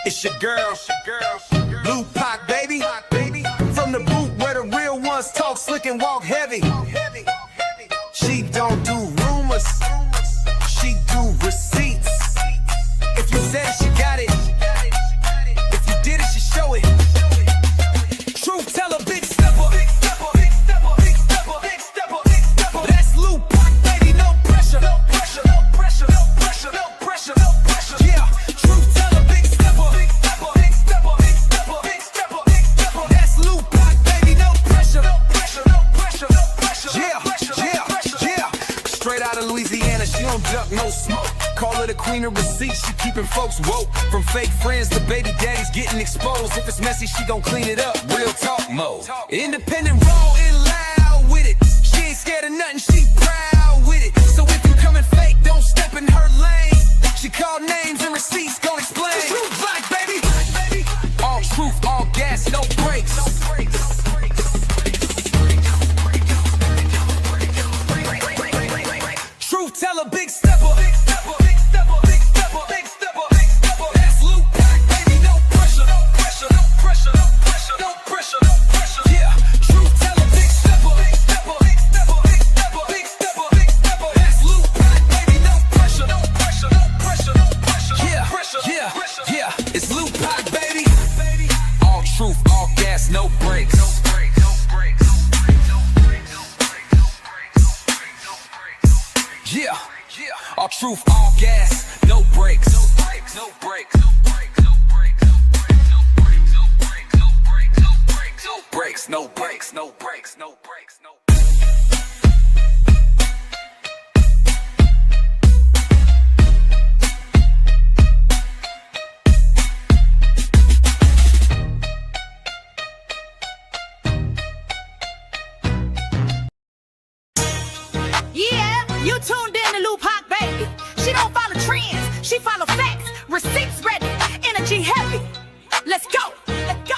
It's your girl, Lou Pac, baby. From the boot where the real ones talk slick and walk heavy. She don't do rumors, she do receipts. If you said it, she got it. If you did it, she show it. Truth teller, big stepper. That's Lou Pac, baby, no pressure. No pressure, no pressure, no pressure, no pressure, no pressure. Yeah, truth teller, big stepper. That's Lou Pac, baby, no pressure. No pressure, no pressure, no pressure. Yeah. Straight out of Louisiana, she don't duck, no smoke. Call her the queen of receipts, she keeping folks woke. From fake friends to baby daddies getting exposed. If it's messy, she gon' clean it up. Real talk mode. Independent, raw and loud with it. She ain't scared of nothing, she proud with it. So if you coming fake, don't step in her lane. She called names and receipts, gon' explain. Truth like, baby. All truth, all gas, no brakes. Truth teller, big stepper. That's Lou Pac, baby, no pressure. No pressure, no pressure, no pressure, no pressure, no pressure. Yeah, truth teller, big stepper. That's Lou Pac, baby, no pressure. No pressure, no pressure, no pressure. Yeah. It's Lou Pac, baby. All truth, all gas, no brakes. Yeah, all truth, all gas, no brakes. No brakes, no brakes, no brakes, no brakes, no brakes, no brakes, no brakes, no brakes, no brakes, no brakes, no brakes, no brakes, no brakes. Yeah, you tuned in to Lou Pac, baby. She don't follow trends, she follow facts. Receipts ready, energy heavy. Let's go, let's go.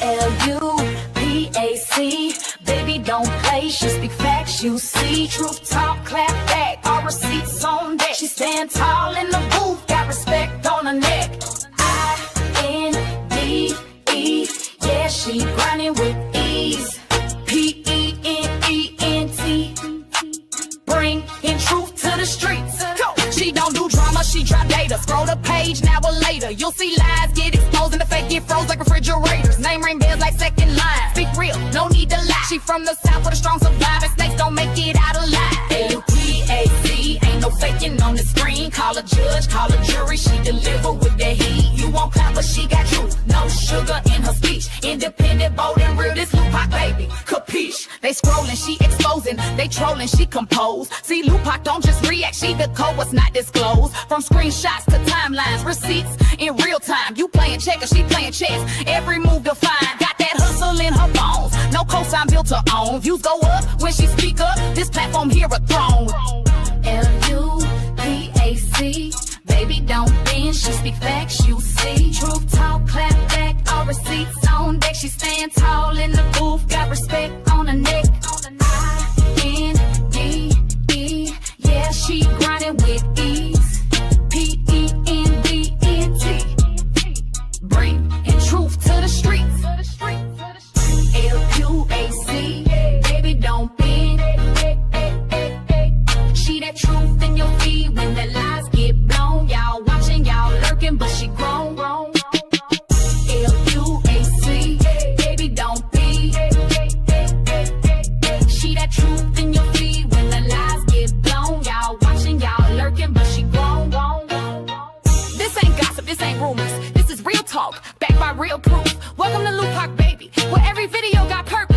L-U-P-A-C, baby don't play, she speak facts, you see. Truth talk, clap back, all receipts on deck. She stand tall in the booth, got respect on her neck. I-N-D-E, yeah, she grinding with ease. P-E-N-E-N-T, bring in truth to the streets. Go. She don't do drama, she drop data. Scroll the page, now or later. You'll see lies get exposed and the fake get froze like refrigerators. Name ring bells like second line. Speak real, no need to lie. She from the south where the strong survive and snakes don't make it out alive. L-U-P-A-C, ain't no faking on the screen. Call a judge, call a jury, she deliver with the heat. You won't clap, but she got truth, no sugar in her speech. Independent, bold and real, this Lou Pac, baby, capiche. They scrolling, she exposing. They trolling, she compose. See, Lou Pac don't just react, she decode what's not disclosed. From screenshots to timelines, receipts in real time. You playing checkers, she playing chess. Every move defined, got that hustle in her bones. No cosign built to own. Views go up when she speak up. This platform here a throne. L-U-P-A-C, baby don't bend, she speak facts, you see. Truth talk, clap back, all receipts on deck. She stand tall in the booth, got respect on her neck. I-N-D-E, yeah, she grinding with ease. P-E-N-D-N-T, bring in truth to the streets. L-U-A-C, baby don't bend. She that truth in your feed when the lies get blown. Y'all watching, y'all lurking, but she grown. L-U-A-C, baby don't be. She that truth in your feed when the lies get blown. Y'all watching, y'all lurking, but she grown. This ain't gossip, this ain't rumors. This is real talk, backed by real proof. Welcome to Lou Pac, baby, where every video got purpose.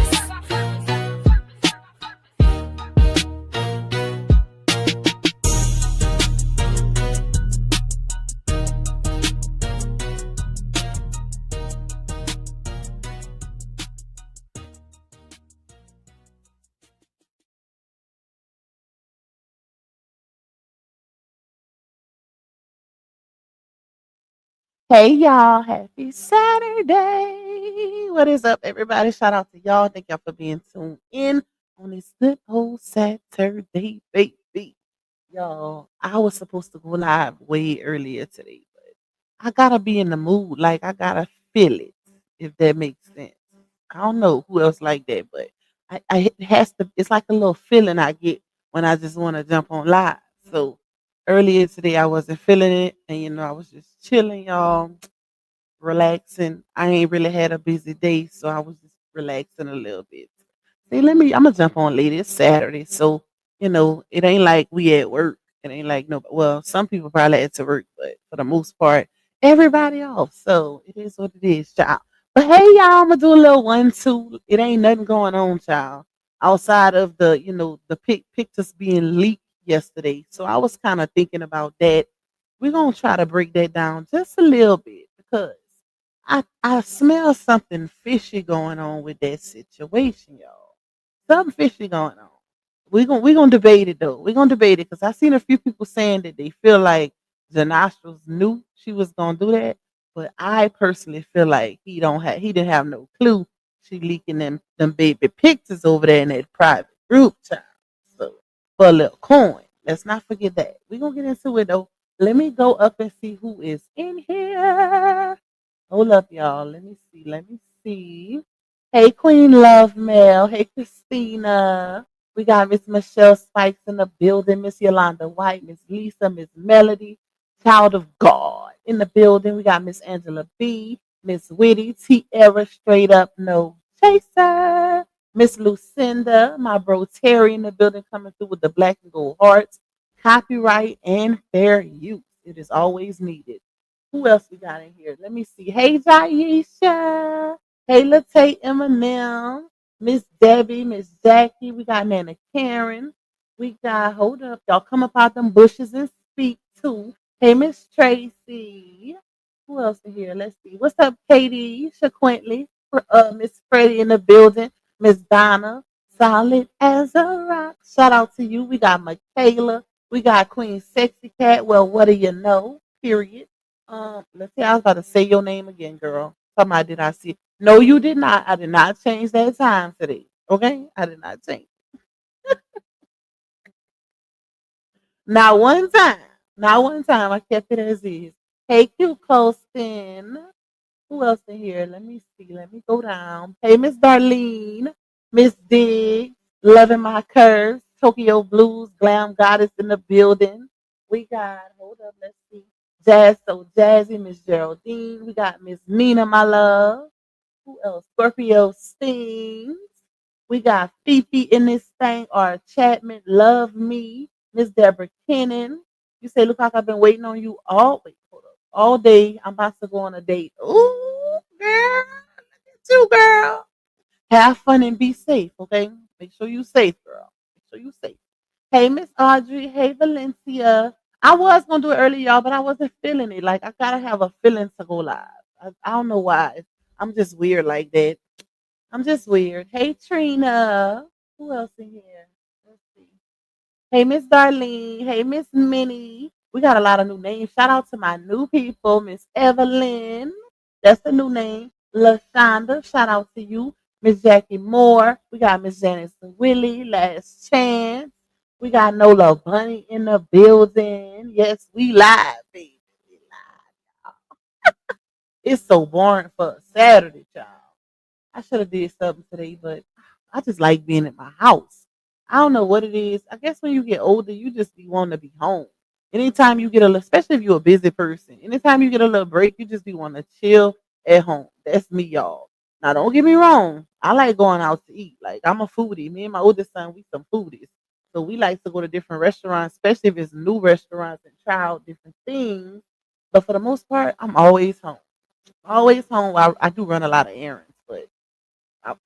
Hey y'all, happy Saturday. What is up, everybody? Shout out to y'all. Thank y'all for being tuned in on this good old Saturday, baby. Y'all, I was supposed to go live way earlier today, but I gotta be in the mood. Like I gotta feel it, if that makes sense. I don't know who else like that, but it has to. It's like a little feeling I get when I just want to jump on live. So earlier today, I wasn't feeling it, and I was just chilling, y'all, relaxing. I ain't really had a busy day, so I was just relaxing a little bit. See, I'm gonna jump on later. It's Saturday, so it ain't like we at work. It ain't like no. Well, some people probably at to work, but for the most part, everybody off. So it is what it is, child. But hey, y'all, I'm gonna do a little 1-2. It ain't nothing going on, child. Outside of the pictures being leaked yesterday. So I was kind of thinking about that. We're gonna try to break that down just a little bit because I smell something fishy going on with that situation, y'all. Something fishy going on. We gonna debate it though. We're gonna debate it because I seen a few people saying that they feel like Janostra's knew she was gonna do that, but I personally feel like he didn't have no clue she leaking them baby pictures over there in that private group chat. So for a little coin. Let's not forget that. We're gonna get into it though. Let me go up and see who is in here. Hold up, y'all. Let me see. Let me see. Hey, Queen Love Mail. Hey, Christina. We got Miss Michelle Spikes in the building. Miss Yolanda White, Miss Lisa, Miss Melody, Child of God in the building. We got Miss Angela B, Miss Witty, Tierra, Straight Up No Chaser, Miss Lucinda, my bro Terry in the building coming through with the black and gold hearts. Copyright and fair use. It is always needed. Who else we got in here? Let me see. Hey, Jaisha. Hey, Latte Eminem. Miss Debbie, Miss Jackie. We got Nana Karen. We got, hold up, y'all come up out them bushes and speak too. Hey, Miss Tracy. Who else in here? Let's see. What's up, Katie? Shaquentley. Miss Freddie in the building. Miss Donna. Solid as a rock. Shout out to you. We got Michaela. We got Queen Sexy Cat. Well, what do you know? Period. Let's see. I was about to say your name again, girl. Somebody did I see? No, you did not. I did not change that time today. Okay, I did not change. Not one time. Not one time. I kept it as is. Hey, Q Colston. Who else in here? Let me see. Let me go down. Hey, Miss Darlene, Miss Dig, loving my curves, Tokyo Blues, Glam Goddess in the building. We got, hold up, let's see. Jazz So Jazzy, Miss Geraldine. We got Miss Nina, my love. Who else? Scorpio Stings. We got Fifi in this thing, or Chapman, Love Me, Miss Deborah Kennan. You say, look, like I've been waiting on you all day. I'm about to go on a date. Ooh, girl, look at you, girl. Have fun and be safe, okay? Make sure you safe, girl. Make sure you safe. Hey, Miss Audrey. Hey, Valencia. I was gonna do it early, y'all, but I wasn't feeling it. Like I gotta have a feeling to go live. I don't know why. I'm just weird like that. I'm just weird. Hey, Trina. Who else in here? Let's see. Hey, Miss Darlene. Hey, Miss Minnie. We got a lot of new names. Shout out to my new people, Miss Evelyn. That's the new name. LaShonda. Shout out to you. Miss Jackie Moore. We got Miss Janice Willie. Last Chance. We got Nola Bunny in the building. Yes, we live, baby. We live. It's so boring for a Saturday, child. I should have did something today, but I just like being at my house. I don't know what it is. I guess when you get older, you just be wanting to be home. Anytime you get a little, especially if you're a busy person, anytime you get a little break, you just be wanting to chill at home. That's me, y'all. Now, don't get me wrong. I like going out to eat. Like I'm a foodie. Me and my oldest son, we some foodies. So we like to go to different restaurants, especially if it's new restaurants and try out different things. But for the most part, I'm always home. Always home. I do run a lot of errands, but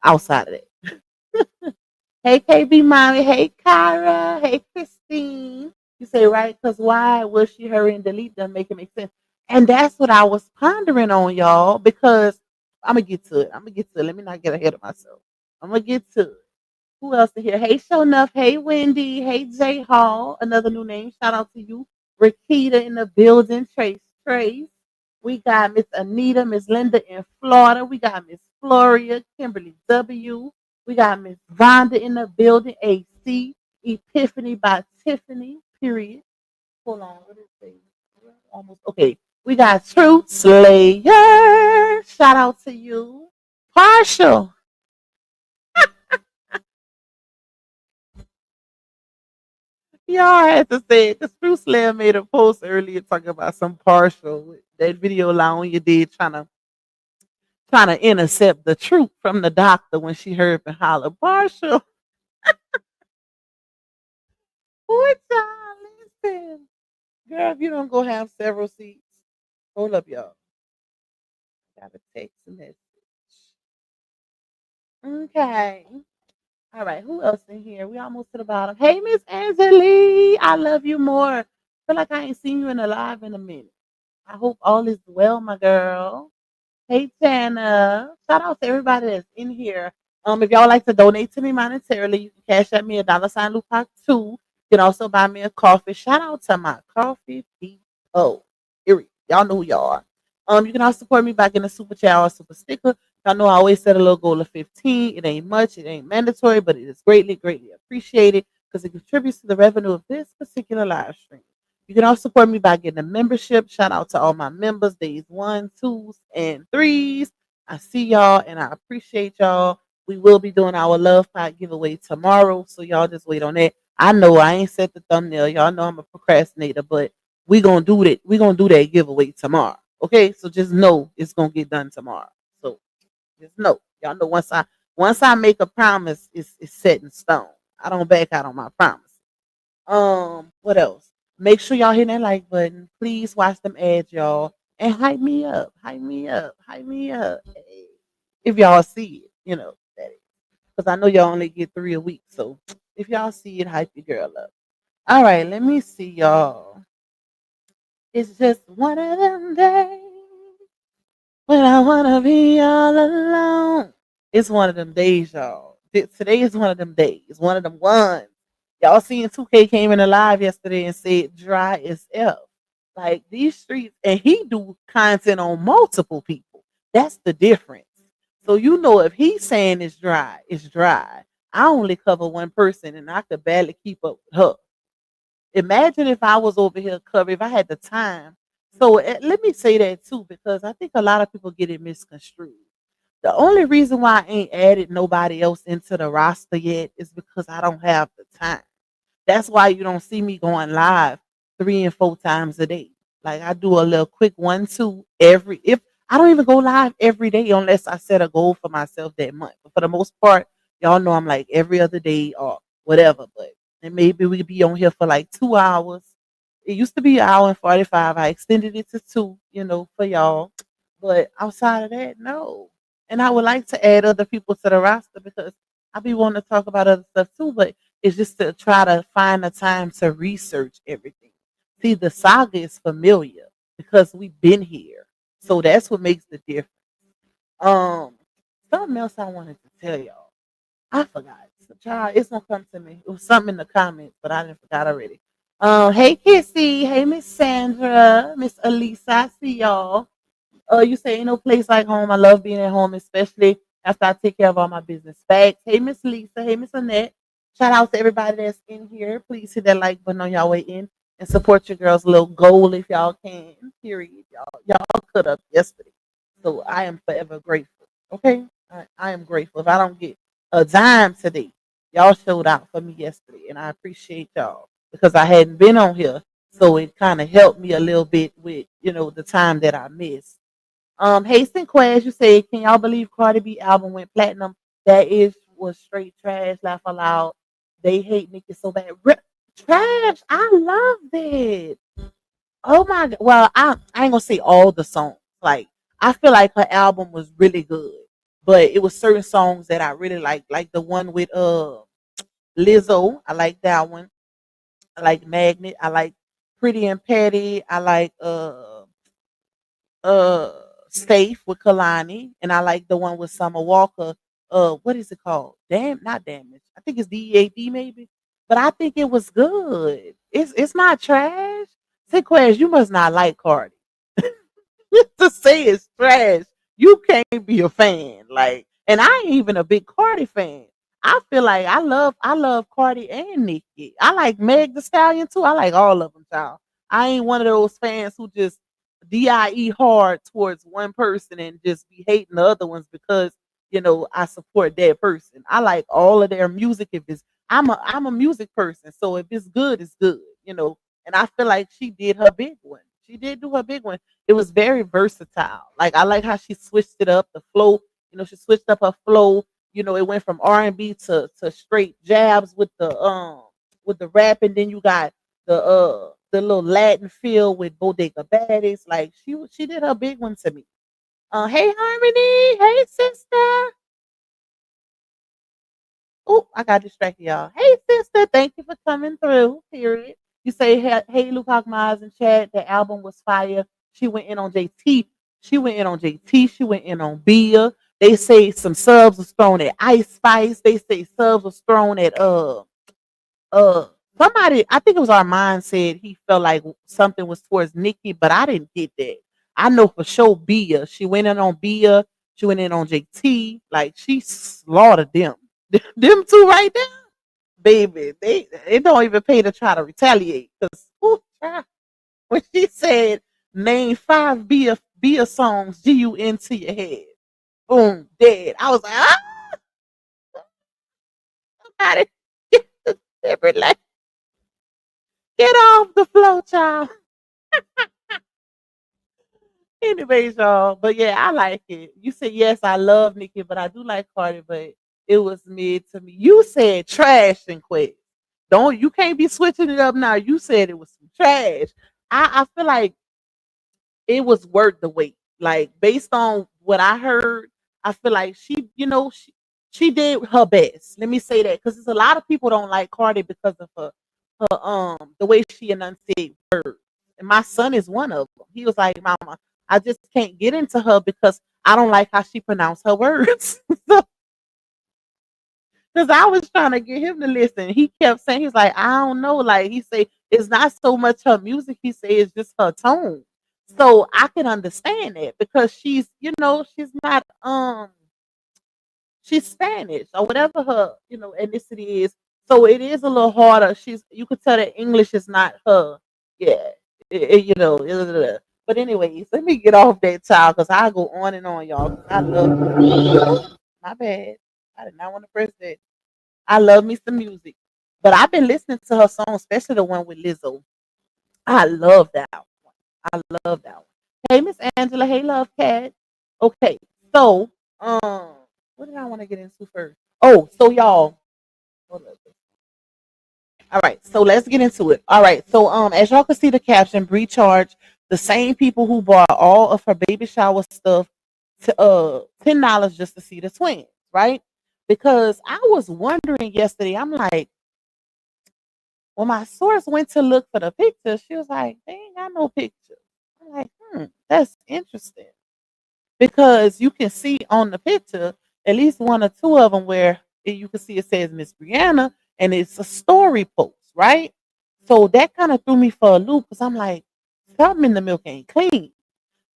outside of that. Hey, KB Mommy. Hey, Kyra. Hey, Christine. You say, right? Because why would she hurry and delete them? Make it make sense. And that's what I was pondering on, y'all, because I'm going to get to it. I'm going to get to it. Let me not get ahead of myself. I'm going to get to it. Who else in here? Hey, Show Enough. Hey, Wendy. Hey, Jay Hall. Another new name. Shout out to you. Rakita in the building. Trace. We got Miss Anita, Miss Linda in Florida. We got Miss Floria, Kimberly W. We got Miss Vonda in the building. AC, Epiphany by Tiffany. Period. Hold on. What is it? Almost okay. We got Truth Slayer. Shout out to you. Partial. Y'all had to say it because Truth Slayer made a post earlier talking about some partial with that video line you did trying to intercept the truth from the doctor when she heard and holler partial. What y'all listen? Girl, if you don't go have several seats, hold up, y'all. Got a text message. Okay. All right. Who else in here? We almost to the bottom. Hey, Miss Angelique. I love you more. Feel like I ain't seen you in a live in a minute. I hope all is well, my girl. Hey, Tana. Shout out to everybody that's in here. If y'all like to donate to me monetarily, you can cash at me $sign Lupac 2. You can also buy me a coffee. Shout out to my coffee people. Here, y'all know who y'all are. You can also support me back in a super chat or a super sticker. Y'all know I always set a little goal of 15. It ain't much, it ain't mandatory, but it is greatly, greatly appreciated because it contributes to the revenue of this particular live stream. You can also support me by getting a membership. Shout out to all my members, days 1, 2s, and 3s. I see y'all and I appreciate y'all. We will be doing our Love Pot giveaway tomorrow, so y'all just wait on that. I know I ain't set the thumbnail. Y'all know I'm a procrastinator, but we gonna do that. We gonna do that giveaway tomorrow. Okay, so just know it's gonna get done tomorrow. So just know, y'all know once I make a promise, it's set in stone. I don't back out on my promise. What else? Make sure y'all hit that like button. Please watch them ads, y'all, and hype me up, hype me up, hype me up. Hey, if y'all see it, that is because I know y'all only get 3 a week. So if y'all see it, hype your girl up. All right, let me see y'all. It's just one of them days when I wanna be all alone. It's one of them days, y'all. Today is one of them days. One of them ones. Y'all seen 2K came in alive yesterday and said dry as F. Like these streets, and he do content on multiple people. That's the difference. So if he's saying it's dry, it's dry. I only cover one person and I could barely keep up with her. Imagine if I was over here covering, if I had the time. So let me say that too, because I think a lot of people get it misconstrued. The only reason why I ain't added nobody else into the roster yet is because I don't have the time. That's why you don't see me going live 3 and 4 times a day. Like I do a little quick 1, 2 if I don't even go live every day unless I set a goal for myself that month. But for the most part, y'all know I'm like every other day or whatever. But and maybe we could be on here for like 2 hours. It used to be 1 hour and 45. I extended it to 2, for y'all. But outside of that, no. And I would like to add other people to the roster because I be wanting to talk about other stuff too, but it's just to try to find the time to research everything. See, the saga is familiar because we've been here. So that's what makes the difference. Um, Something else I wanted to tell y'all. I forgot. So, child, it's gonna come to me. It was something in the comments, but I didn't forgot already. Hey Kissy, hey Miss Sandra, Miss Elisa, I see y'all. You say ain't no place like home. I love being at home, especially after I take care of all my business facts. Hey Miss Lisa, hey Miss Annette. Shout out to everybody that's in here. Please hit that like button on y'all way in and support your girl's little goal if y'all can. Period. Y'all cut up yesterday. So I am forever grateful. Okay? I am grateful. If I don't get a dime today, y'all showed out for me yesterday. And I appreciate y'all because I hadn't been on here. So it kind of helped me a little bit with, the time that I missed. Hasten Quaz, you say, can y'all believe Cardi B album went platinum? Was straight trash. Laugh aloud. They hate Nicki so bad. Trash. I loved it. Oh my god. Well, I ain't gonna say all the songs. Like I feel like her album was really good, but it was certain songs that I really like the one with Lizzo. I like that one. I like Magnet. I like Pretty and Petty. I like uh Safe with Kalani, and I like the one with Summer Walker. What is it called? Not Damage. I think it's DEAD maybe, but I think it was good. It's not trash. Sequez, you must not like Cardi. To say it's trash, you can't be a fan. Like, and I ain't even a big Cardi fan. I feel like I love Cardi and Nicki. I like Meg the Stallion too. I like all of them, child. I ain't one of those fans who just die hard towards one person and just be hating the other ones because I support that person. I like all of their music. If it's I'm a music person, so if it's good, it's good. And I feel like she did her big one. She did do her big one. It was very versatile. Like I like how she switched it up, the flow. She switched up her flow. It went from R&B to straight jabs with the rap, and then you got the little Latin feel with Bodega Baddies. Like she did her big one to me. Hey Harmony, hey sister. Oh, I got distracted, y'all. Hey sister, thank you for coming through. Period. You say hey Lupac Miles in chat. The album was fire. She went in on JT. She went in on JT. She went in on Bia. They say some subs was thrown at Ice Spice. They say subs was thrown at uh somebody. I think it was Armand said he felt like something was towards Nikki, but I didn't get that. I know for sure Bia. She went in on Bia. She went in on JT. Like she slaughtered them. Them two right there, baby. They don't even pay to try to retaliate. Cause when she said name 5 Bia songs GUN to your head, boom, dead. I was like, somebody get the defibrillator. Get off the floor, child. Anyways, y'all. But yeah, I like it. You said yes, I love Nicki, but I do like Cardi, but it was mid to me. You said trash and quit. Don't you can't be switching it up now. You said it was some trash. I feel like it was worth the wait. Like based on what I heard, I feel like she did her best. Let me say that because there's a lot of people don't like Cardi because of her the way she enunciates words. And my son is one of them. He was like, "Mama, I just can't get into her because I don't like how she pronounced her words." Because I was trying to get him to listen. He kept saying, he's like, I don't know. Like he said, it's not so much her music, he said it's just her tone. So I can understand that because she's not she's Spanish or whatever her, ethnicity is. So it is a little harder. You could tell that English is not her. Yeah. But anyways, let me get off that child because I go on and on, y'all. 'Cause I love my bad. I did not want to press that. I love me some music. But I've been listening to her song, especially the one with Lizzo. I love that one. I love that one. Hey, Miss Angela. Hey, Love Cat. Okay, so what did I want to get into first? Oh, so y'all. Hold up. All right, so let's get into it. All right, so as y'all can see the caption, Bree charged the same people who bought all of her baby shower stuff to $10 just to see the twins, right? Because I was wondering yesterday, I'm like, when my source went to look for the picture, she was like, they ain't got no picture. I'm like, that's interesting. Because you can see on the picture at least one or two of them where you can see it says Miss Brianna and it's a story post, right? So that kind of threw me for a loop because I'm like, something in the milk ain't clean.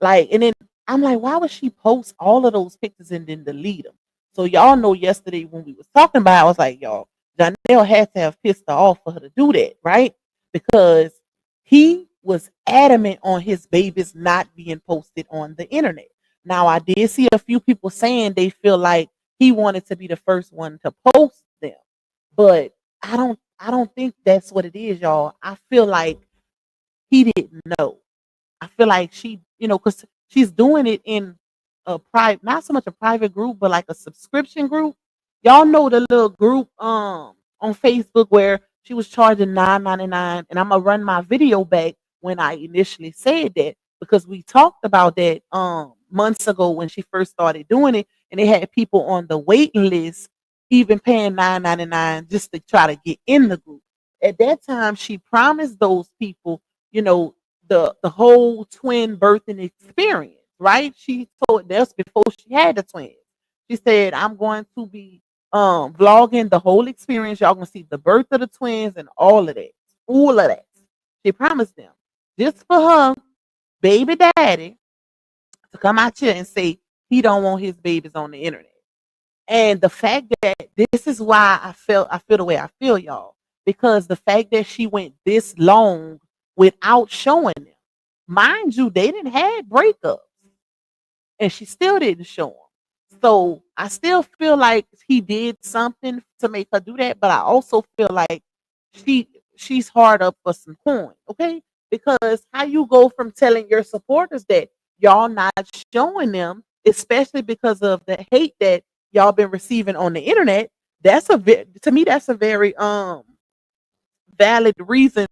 Like, and then I'm like, why would she post all of those pictures and then delete them? So y'all know yesterday when we was talking about it, I was like, y'all, Janelle had to have pissed her off for her to do that, right? Because he was adamant on his babies not being posted on the internet. Now I did see a few people saying they feel like he wanted to be the first one to post them. But I don't think that's what it is, y'all. I feel like he didn't know. I feel like she, because she's doing it in a private, not so much a private group, but like a subscription group. Y'all know the little group on Facebook where she was charging $9.99, and I'm gonna run my video back when I initially said that because we talked about that months ago when she first started doing it, and they had people on the waiting list even paying $9.99 just to try to get in the group. At that time, she promised those people, you know, the whole twin birthing experience, right? She told that's before she had the twins. She said, I'm going to be vlogging the whole experience. Y'all gonna see the birth of the twins and all of that. All of that. She promised them. Just for her baby daddy to come out here and say he don't want his babies on the internet. And the fact that this is why I feel the way I feel, y'all, because the fact that she went this long without showing them, mind you, they didn't have breakups, and she still didn't show them. So I still feel like he did something to make her do that, but I also feel like she she's hard up for some coin, okay? Because how you go from telling your supporters that y'all not showing them, especially because of the hate that y'all been receiving on the internet, to me that's a very valid reason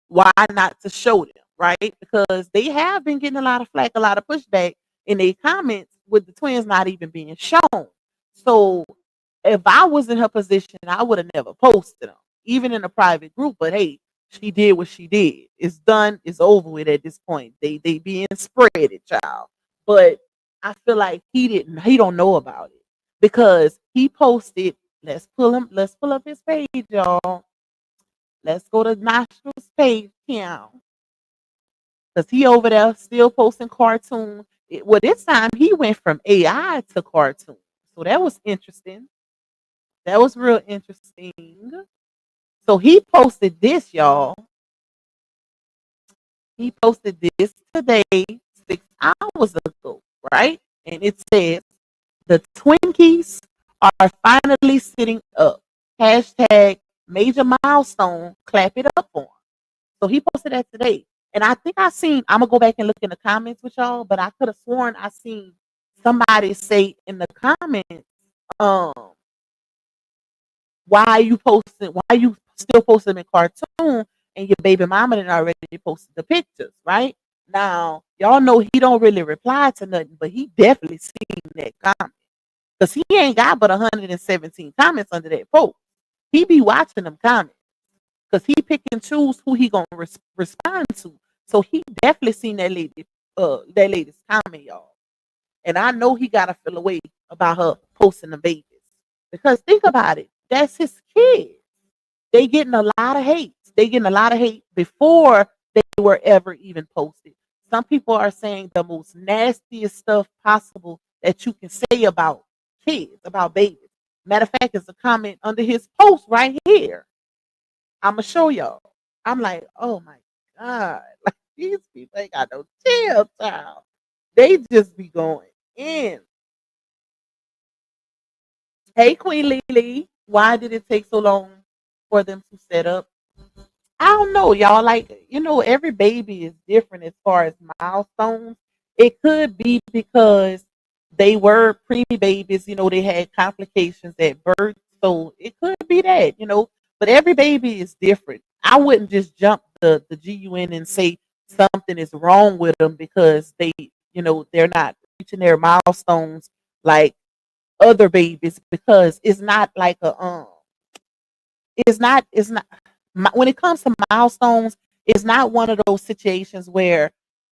why not to show them, right? Because they have been getting a lot of flack, a lot of pushback in their comments with the twins not even being shown. So if I was in her position, I would have never posted them, even in a private group. But hey, she did what she did. It's done. It's over with at this point. They being spreaded, child. But I feel like he didn't. He don't know about it because he posted. Let's pull him. Let's pull up his page, y'all. Let's go to Nostrils page now. Because he over there still posting cartoon. Well, this time he went from AI to cartoon. So that was interesting. That was real interesting. So he posted this, y'all. He posted this today, 6 hours ago, right? And it says, the Twinkies are finally sitting up. Hashtag major milestone. Clap it up for him. So he posted that today. And I think I'm going to go back and look in the comments with y'all, but I could have sworn I seen somebody say in the comments, um, why you still posting them in cartoon and your baby mama did already posted the pictures, right? Now, y'all know he don't really reply to nothing, but he definitely seen that comment. Because he ain't got but 117 comments under that post. He be watching them comments. Because he pick and choose who he gonna respond to. So he definitely seen that lady's comment, y'all. And I know he gotta feel a way about her posting the babies. Because think about it, that's his kid. They getting a lot of hate. They getting a lot of hate before they were ever even posted. Some people are saying the most nastiest stuff possible that you can say about kids, about babies. Matter of fact, there's a comment under his post right here. I'm gonna show y'all. I'm like, oh my god, like these people ain't got no chill, child. They just be going in. Hey, Queen Lily, why did it take so long for them to set up? I don't know, y'all. Like, every baby is different as far as milestones. It could be because they were preemie babies, they had complications at birth. So it could be that. But every baby is different. I wouldn't just jump the GUN and say something is wrong with them because they're not reaching their milestones like other babies, because it's not like it's not when it comes to milestones, it's not one of those situations where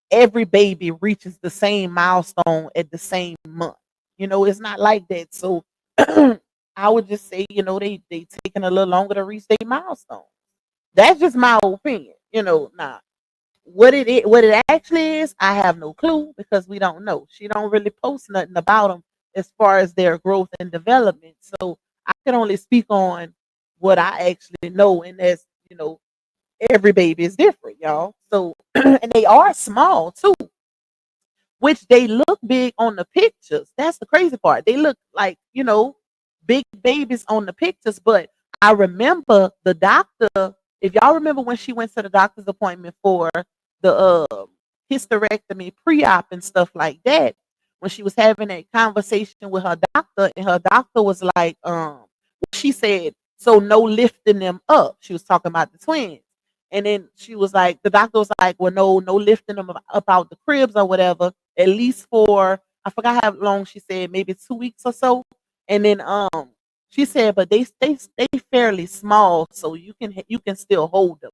every baby reaches the same milestone at the same month. It's not like that. So I would just say, they taking a little longer to reach their milestone. That's just my opinion. Nah. What it actually is, I have no clue because we don't know. She don't really post nothing about them as far as their growth and development. So I can only speak on what I actually know, and that's every baby is different, y'all. So and they are small too, which they look big on the pictures. That's the crazy part. They look like big babies on the pictures, but I remember the doctor. If y'all remember when she went to the doctor's appointment for the hysterectomy pre-op and stuff like that, when she was having that conversation with her doctor, and her doctor was like, she said, so no lifting them up. She was talking about the twins. And then she was like, the doctor was like, well, no lifting them up out the cribs or whatever, at least for, I forgot how long she said, maybe 2 weeks or so. And then she said, but they stay fairly small, so you can still hold them.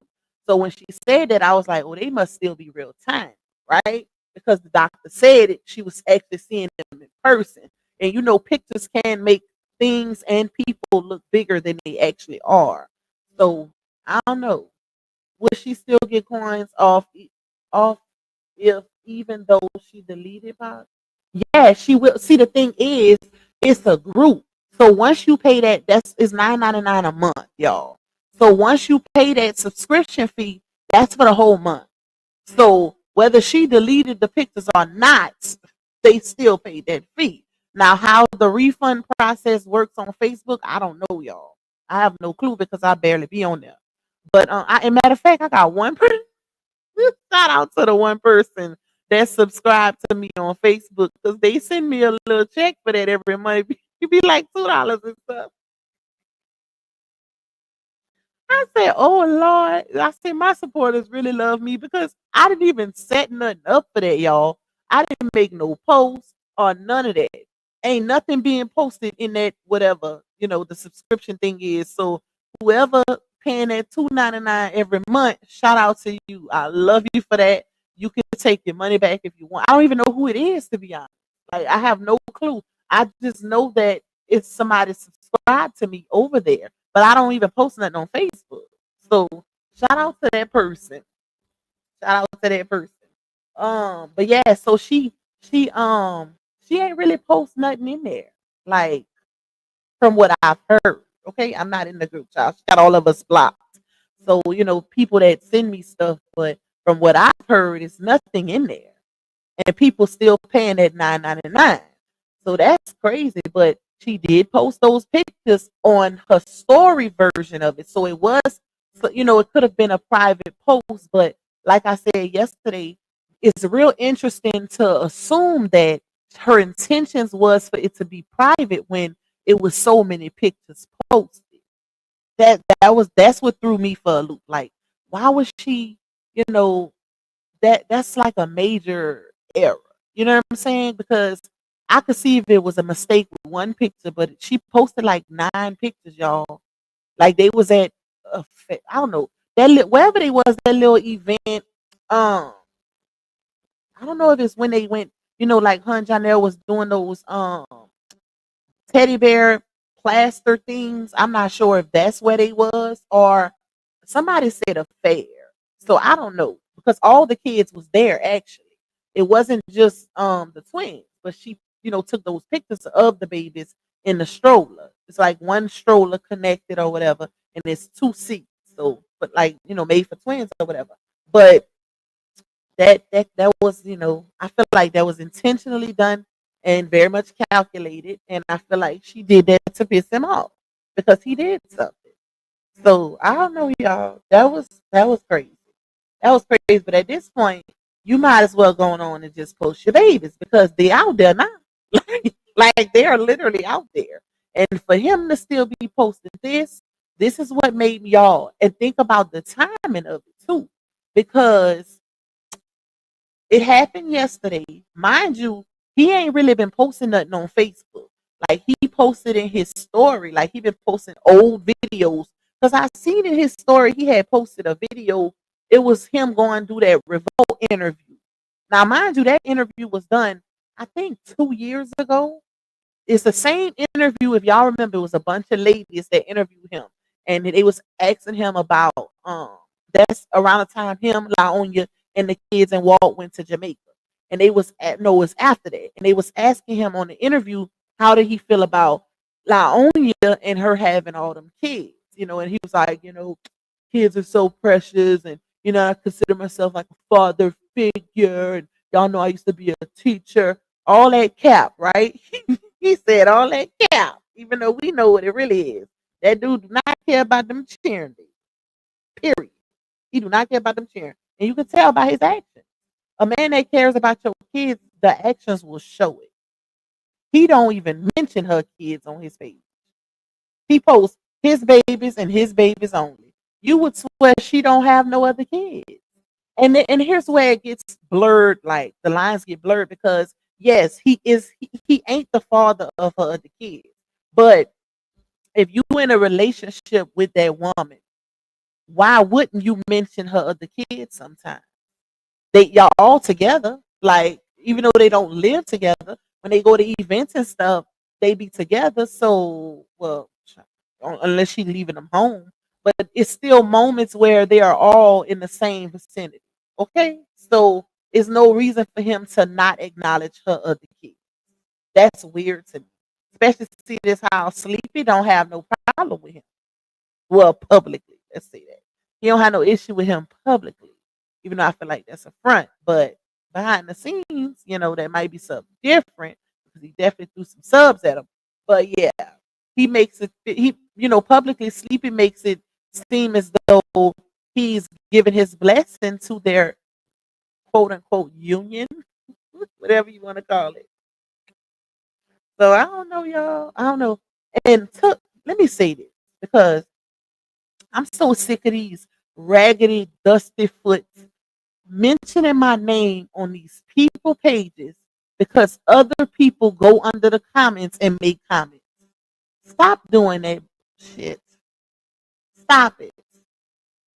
So when she said that, I was like, well, they must still be real tiny, right? Because the doctor said it, she was actually seeing them in person. And pictures can make things and people look bigger than they actually are. So I don't know. Will she still get coins off if even though she deleted it? Yeah, she will. See, the thing is, it's a group. So once you pay that, is $9.99 a month, y'all. So once you pay that subscription fee, that's for the whole month. So whether she deleted the pictures or not, they still paid that fee. Now, how the refund process works on Facebook, I don't know, y'all. I have no clue because I barely be on there. But as a matter of fact, I got one person. Shout out to the one person that subscribed to me on Facebook because they send me a little check for that every month. It be like $2 and stuff. I said, "Oh Lord," I said, "My supporters really love me because I didn't even set nothing up for that, y'all. I didn't make no posts or none of that. Ain't nothing being posted in that whatever the subscription thing is. So whoever paying that $2.99 every month, shout out to you. I love you for that. You can take your money back if you want. I don't even know who it is to be honest. Like I have no clue. I just know that it's somebody subscribed to me over there, but I don't even post nothing on Facebook. So shout out to that person. Shout out to that person. But yeah, so she ain't really post nothing in there. Like from what I've heard. Okay, I'm not in the group chat. She got all of us blocked. So people that send me stuff, but from what I've heard, it's nothing in there, and people still paying that $9.99. So that's crazy. But she did post those pictures on her story version of it. So it was, so, it could have been a private post. But like I said yesterday, it's real interesting to assume that her intentions was for it to be private when it was so many pictures posted. That's what threw me for a loop. Like, why was she, you know, that's like a major error. You know what I'm saying? Because I could see if it was a mistake with one picture, but she posted like 9 pictures, y'all. Like they was at I don't know wherever they was that little event. Um, I don't know if it's when they went. Like Hun Janelle was doing those teddy bear plaster things. I'm not sure if that's where they was or somebody said a fair. So I don't know because all the kids was there actually. It wasn't just the twins, but she took those pictures of the babies in the stroller. It's like one stroller connected or whatever, and it's 2 seats. So, but like made for twins or whatever. But that was I feel like that was intentionally done and very much calculated, and I feel like she did that to piss him off because he did something. So I don't know, y'all. That was crazy. That was crazy. But at this point, you might as well go on and just post your babies because they're out there now. like they are literally out there. And for him to still be posting this is what made me y'all and think about the timing of it too. Because it happened yesterday. Mind you, he ain't really been posting nothing on Facebook. Like he posted in his story, like he been posting old videos. Because I seen in his story he had posted a video. It was him going to do that Revolt interview. Now, mind you, that interview was done, I think, 2 years ago. It's the same interview. If y'all remember, it was a bunch of ladies that interviewed him, and they was asking him about that's around the time him, Laonia, and the kids and Walt went to Jamaica, and they was no, it was after that, and they was asking him on the interview how did he feel about Laonia and her having all them kids, and he was like, kids are so precious, and I consider myself like a father figure, and y'all know I used to be a teacher, all that cap, right? He said all that cap, even though we know what it really is. That dude do not care about them cheering. Period. He do not care about them cheering. And you can tell by his actions. A man that cares about your kids, the actions will show it. He don't even mention her kids on his page. He posts his babies and his babies only. You would swear she don't have no other kids. And here's where it gets blurred, like the lines get blurred because yes, he ain't the father of her other kids. But if you in a relationship with that woman, why wouldn't you mention her other kids sometimes? Y'all all together, like even though they don't live together, when they go to events and stuff, they be together. So well, unless she's leaving them home, but it's still moments where they are all in the same vicinity. Okay, so it's no reason for him to not acknowledge her other kids. That's weird to me. Especially see this how Sleepy don't have no problem with him. Well, publicly, let's say that. He don't have no issue with him publicly, even though I feel like that's a front. But behind the scenes, that might be something different because he definitely threw some subs at him. But yeah, he makes it. Publicly, Sleepy makes it seem as though he's giving his blessing to their quote unquote union, whatever you want to call it. So I don't know, y'all. I don't know. And let me say this because I'm so sick of these raggedy, dusty foots mentioning my name on these people pages because other people go under the comments and make comments. Stop doing that shit. Stop it.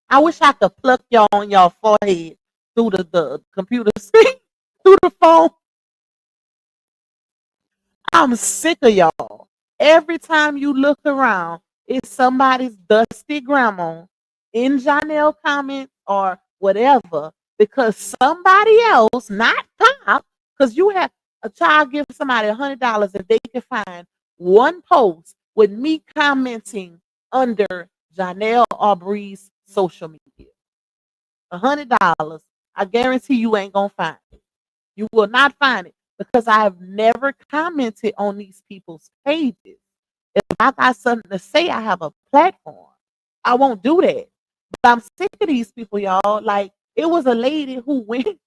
I wish I could pluck y'all on y'all forehead through the computer screen, through the phone. I'm sick of y'all. Every time you look around, it's somebody's dusty grandma in Janelle comments or whatever because somebody else, not Pop, because you have a child give somebody $100 if they can find one post with me commenting under Janelle Aubrey's social media. $100. I guarantee you ain't gonna find it. You will not find it because I have never commented on these people's pages. If I got something to say, I have a platform. I won't do that. But I'm sick of these people, y'all. Like, it was a lady who went.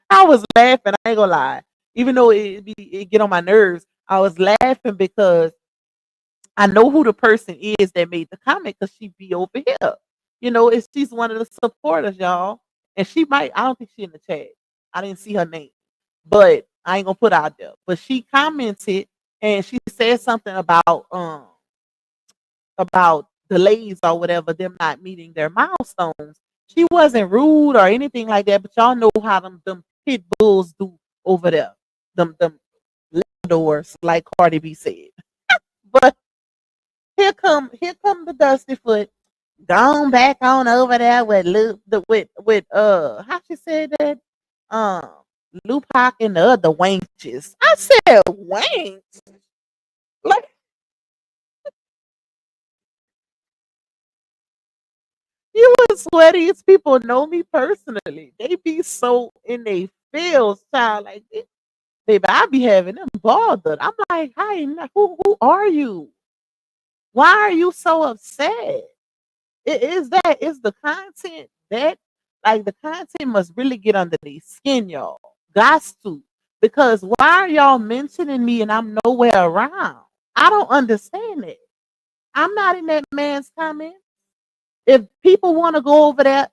I was laughing. I ain't gonna lie. Even though it get on my nerves, I was laughing because I know who the person is that made the comment because she be over here. She's one of the supporters, y'all. And I don't think she in the chat. I didn't see her name. But I ain't gonna put out there. But she commented and she said something about delays or whatever, them not meeting their milestones. She wasn't rude or anything like that, but y'all know how them pit bulls do over there. Them Labradors, like Cardi B said. But here come the Dusty Foot. Gone back on over there with how she said that? Lupac and the other wenches. I said wench. Like, you would swear these people know me personally. They be so in their feels, child. Like, baby, I be having them bothered. I'm like, hi, who are you? Why are you so upset? Is the content that, like, the content must really get under their skin, y'all. Gots to. Because why are y'all mentioning me and I'm nowhere around? I don't understand it. I'm not in that man's comment. If people want to go over there,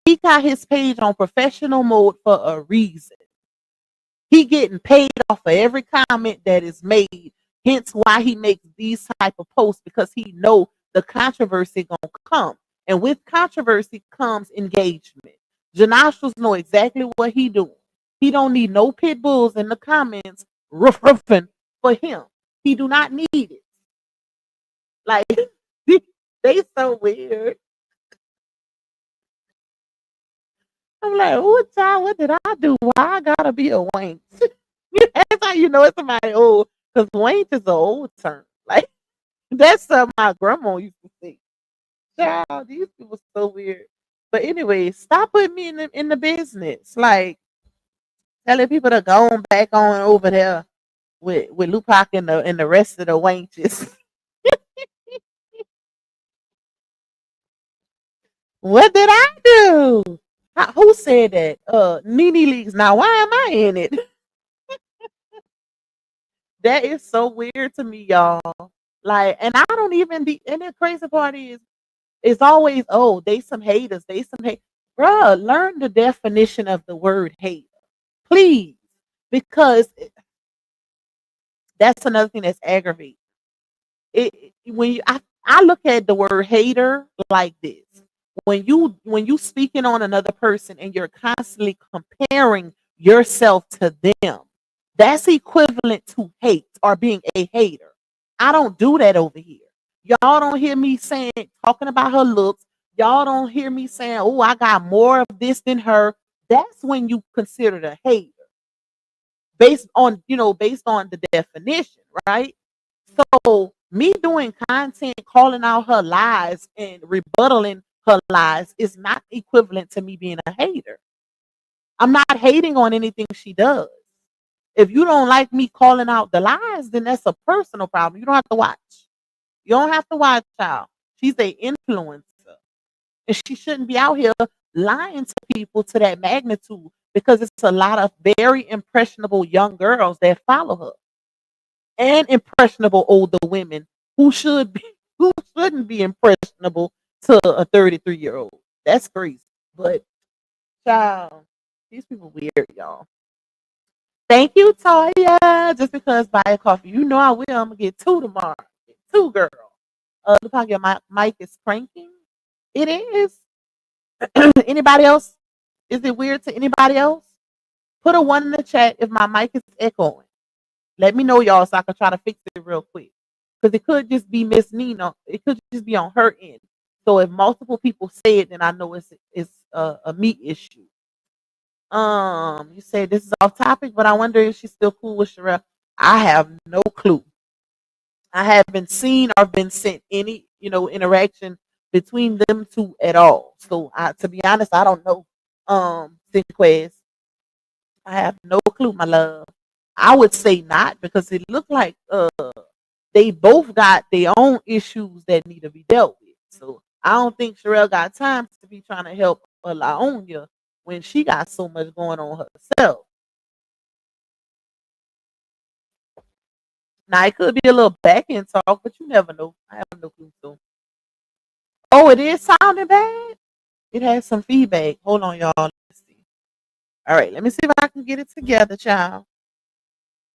he got his page on professional mode for a reason. He getting paid off for every comment that is made. Hence why he makes these type of posts, because he know the controversy gonna come. And with controversy comes engagement. Janostrils know exactly what he doing. He don't need no pit bulls in the comments roofing for him. He do not need it. Like, they so weird. I'm like, oh, child, what did I do? Why I gotta be a wank? That's how you know it's somebody old, because wank is an old term. Like, that's something my grandma used to say. Child, these people so weird. But anyway, stop putting me in the business. Like, telling people to go on back on over there with Lupac and the rest of the wenches. What did I do? Who said that? Nene Leaks. Now, why am I in it? That is so weird to me, y'all. Like, and I don't even be. And the crazy part is, it's always, oh, they some haters. They some hate. Bruh, learn the definition of the word hate, please, because that's another thing that's aggravating. I look at the word hater like this. When you speaking on another person and you're constantly comparing yourself to them, that's equivalent to hate or being a hater. I don't do that over here. Y'all don't hear me talking about her looks. Y'all don't hear me saying, oh, I got more of this than her. That's when you consider a hater. based on the definition, right? So me doing content, calling out her lies and rebuttaling her lies is not equivalent to me being a hater. I'm not hating on anything she does. If you don't like me calling out the lies, then that's a personal problem. You don't have to watch. You don't have to watch, child. She's a influencer. And she shouldn't be out here lying to people to that magnitude because it's a lot of very impressionable young girls that follow her and impressionable older women who should be who shouldn't be impressionable to a 33-year-old. That's crazy. But child, these people weird, y'all. Thank you, Toya. Just because buy a coffee. You know I will. I'm gonna get two tomorrow. Get two, girl. Look how your mic is cranking. It is. Anybody else? Is it weird to anybody else? Put a one in the chat if my mic is echoing. Let me know, y'all, so I can try to fix it real quick. Because it could just be Miss Nina. It could just be on her end. So if multiple people say it, then I know it's a me issue. You said this is off topic, but I wonder if she's still cool with Sherelle. I have no clue. I haven't seen or been sent any, interaction between them two at all. So to be honest, I don't know. Quest. I have no clue, my love. I would say not because it looked like they both got their own issues that need to be dealt with. So I don't think Sherelle got time to be trying to help Laonia when she got so much going on herself. Now it could be a little back end talk, but you never know. I have no clue. So. Oh, it is sounding bad. It has some feedback. Hold on, y'all. Let's see. All right, let me see if I can get it together, child.